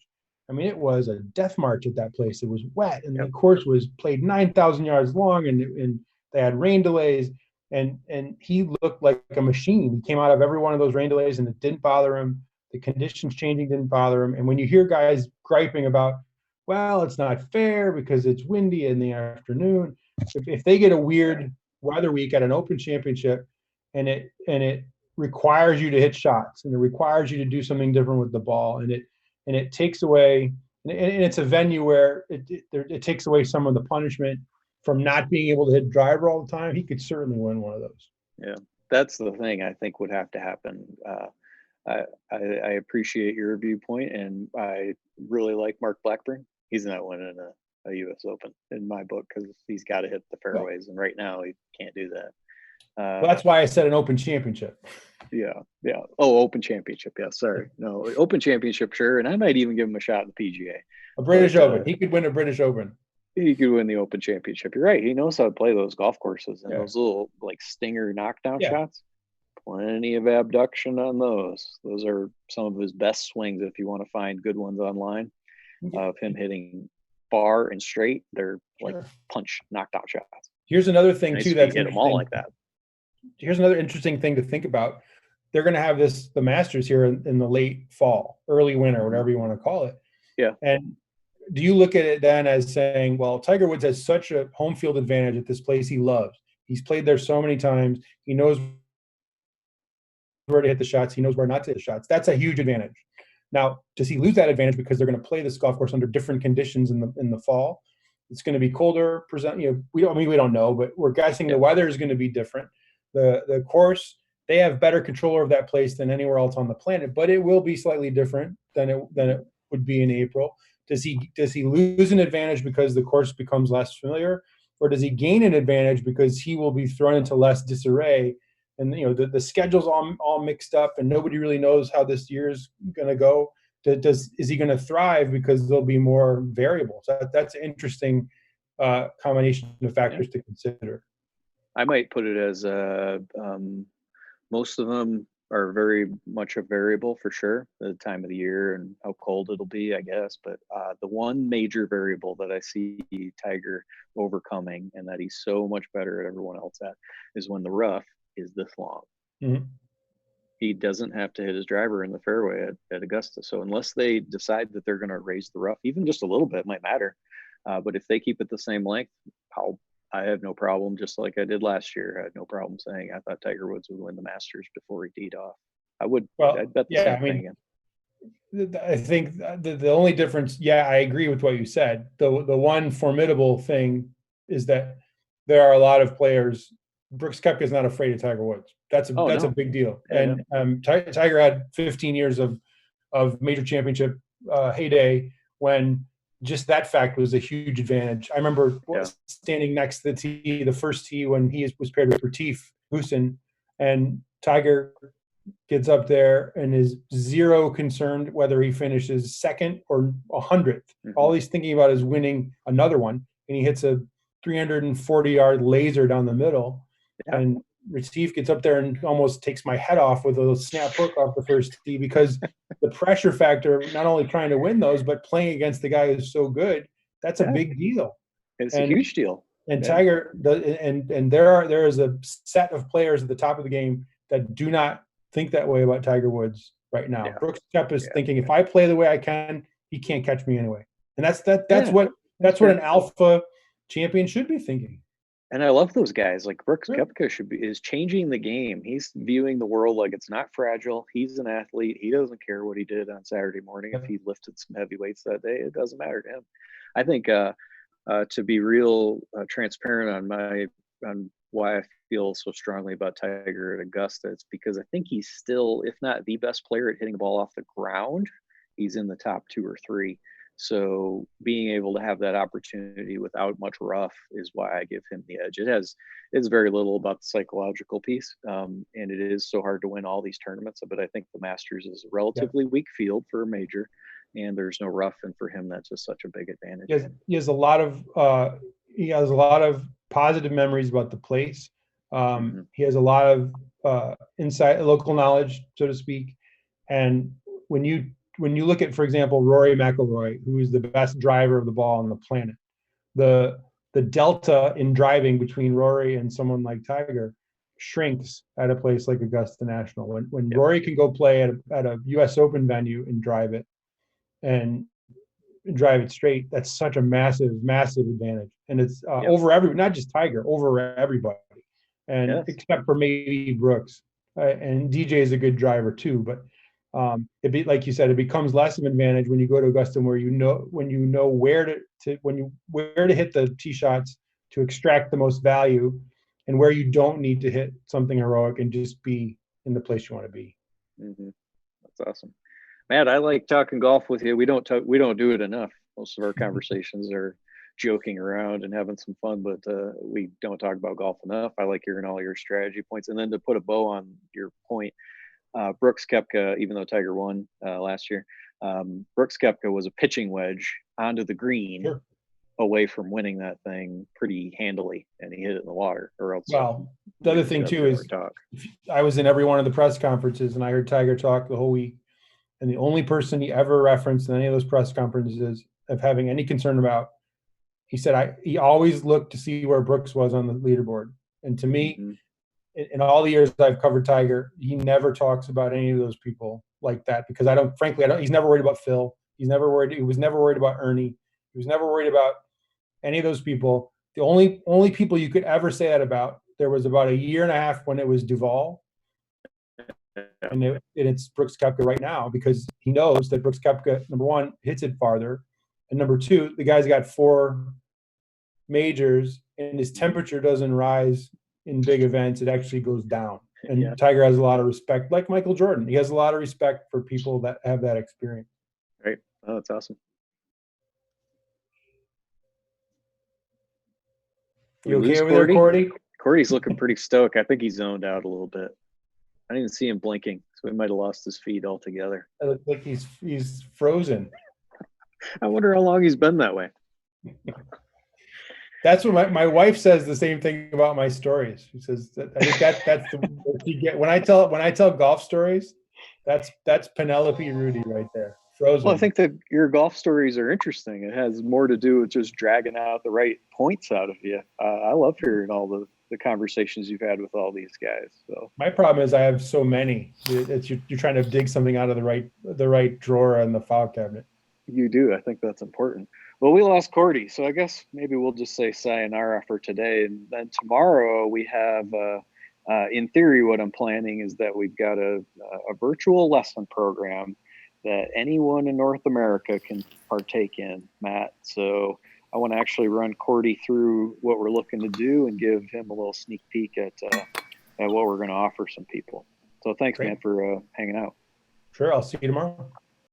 I mean, it was a death march at that place. It was wet, and the course was played 9,000 yards long, and they had rain delays, and he looked like a machine. He came out of every one of those rain delays, and it didn't bother him. The conditions changing didn't bother him. And when you hear guys griping about, well, it's not fair because it's windy in the afternoon, if they get a weird weather week at an Open Championship, and it requires you to hit shots, and it requires you to do something different with the ball, and it takes away, and it's a venue where it takes away some of the punishment from not being able to hit driver all the time, he could certainly win one of those. Yeah, that's the thing I think would have to happen. I appreciate your viewpoint, and I really like Mark Blackburn. He's not winning a U.S. Open in my book, because he's got to hit the fairways, and right now he can't do that. Well, that's why I said an Open Championship. Yeah. Oh, Open Championship. Yeah, sorry. No, Open Championship, sure. And I might even give him a shot at the PGA. A British Open. He could win a British Open. He could win the Open Championship. You're right. He knows how to play those golf courses and those little like stinger knockdown shots. Plenty of abduction on those. Those are some of his best swings if you want to find good ones online of him hitting far and straight. They're like punch knockdown shots. Here's another thing too that's hit them all like that. Here's another interesting thing to think about. They're going to have the Masters here in the late fall, early winter, whatever you want to call it. Yeah. And do you look at it then as saying, well, Tiger Woods has such a home field advantage at this place he loves. He's played there so many times. He knows where to hit the shots. He knows where not to hit the shots. That's a huge advantage. Now, does he lose that advantage because they're going to play this golf course under different conditions in the fall? It's going to be colder. We don't know, but we're guessing the weather is going to be different. The course, they have better control over that place than anywhere else on the planet, but it will be slightly different than it would be in April. Does he lose an advantage because the course becomes less familiar, or does he gain an advantage because he will be thrown into less disarray? And the schedule's all mixed up, and nobody really knows how this year's going to go. Is he going to thrive because there'll be more variables? That's an interesting combination of factors to consider. I might put it as most of them are very much a variable for sure. The time of the year and how cold it'll be, I guess. But the one major variable that I see Tiger overcoming, and that he's so much better at everyone else at, is when the rough is this long. Mm-hmm. He doesn't have to hit his driver in the fairway at Augusta. So unless they decide that they're going to raise the rough, even just a little bit might matter. But if they keep it the same length, I have no problem, just like I did last year. I had no problem saying I thought Tiger Woods would win the Masters before he teed off. I'd bet the same thing again. I think the only difference, I agree with what you said. The one formidable thing is that there are a lot of players. Brooks Koepka is not afraid of Tiger Woods. That's a big deal. Yeah, and Tiger had 15 years of major championship heyday when just that fact was a huge advantage. I remember standing next to the first tee when he was paired with Retief Goosen, and Tiger gets up there and is zero concerned whether he finishes second or 100th. Mm-hmm. All he's thinking about is winning another one, and he hits a 340-yard laser down the middle. Yeah. And Retief gets up there and almost takes my head off with a snap hook off the first tee, because the pressure factor, not only trying to win those, but playing against the guy who's so good, that's a big deal. It's a huge deal. And Tiger and there is a set of players at the top of the game that do not think that way about Tiger Woods right now. Yeah. Brooks Koepka is thinking, if I play the way I can, he can't catch me anyway. And that's what an alpha champion should be thinking. And I love those guys. Like Brooks Koepka is changing the game. He's viewing the world like it's not fragile. He's an athlete. He doesn't care what he did on Saturday morning. If he lifted some heavy weights that day, it doesn't matter to him. I think to be real transparent on why I feel so strongly about Tiger at Augusta, it's because I think he's still, if not the best player at hitting the ball off the ground, he's in the top 2 or 3. So being able to have that opportunity without much rough is why I give him the edge. It's very little about the psychological piece, and it is so hard to win all these tournaments. But I think the Masters is a relatively weak field for a major, and there's no rough, and for him that's just such a big advantage. He has a lot of positive memories about the place. He has a lot of inside local knowledge, so to speak, and when you look at, for example, Rory McIlroy, who is the best driver of the ball on the planet, the delta in driving between Rory and someone like Tiger shrinks at a place like Augusta National. When Rory can go play at a U.S. Open venue and drive it straight, that's such a massive, massive advantage. And it's over not just Tiger, over everybody, and except for maybe Brooks. And DJ is a good driver too, but like you said, it becomes less of an advantage when you go to Augusta, where you know where to hit the tee shots to extract the most value, and where you don't need to hit something heroic and just be in the place you want to be. Mm-hmm. That's awesome, Matt. I like talking golf with you. We don't do it enough. Most of our conversations are joking around and having some fun, but we don't talk about golf enough. I like hearing all your strategy points. And then to put a bow on your point, Brooks Koepka, even though Tiger won last year, Brooks Koepka was a pitching wedge onto the green. Sure. Away from winning that thing pretty handily, and he hit it in the water, or else. Well, the other thing too is I was in every one of the press conferences and I heard Tiger talk the whole week, and the only person he ever referenced in any of those press conferences of having any concern about, he said, he always looked to see where Brooks was on the leaderboard. And to me, in all the years I've covered Tiger, he never talks about any of those people like that, because he's never worried about Phil. He was never worried about Ernie. He was never worried about any of those people. The only people you could ever say that about, there was about a year and a half when it was Duval, and it's Brooks Koepka right now, because he knows that Brooks Koepka, number one, hits it farther, and number two, the guy's got 4 majors, and his temperature doesn't rise in big events; it actually goes down. And Tiger has a lot of respect, like Michael Jordan. He has a lot of respect for people that have that experience. Right. Oh, that's awesome. You okay over there, Cordy? Cordy's looking pretty stoked. I think he zoned out a little bit. I didn't even see him blinking, so he might have lost his feed altogether. It looks like he's frozen. I wonder how long he's been that way. That's what my wife says the same thing about my stories. She says I think that's what you get when I tell golf stories. That's Penelope Rudy right there. Frozen. Well, I think that your golf stories are interesting. It has more to do with just dragging out the right points out of you. I love hearing all the conversations you've had with all these guys. So my problem is I have so many. You're trying to dig something out of the right drawer in the file cabinet. You do. I think that's important. Well, we lost Cordy, so I guess maybe we'll just say sayonara for today. And then tomorrow we have, in theory, what I'm planning is that we've got a virtual lesson program that anyone in North America can partake in, Matt. So I want to actually run Cordy through what we're looking to do and give him a little sneak peek at what we're going to offer some people. So thanks, Great. Man, for hanging out. Sure. I'll see you tomorrow.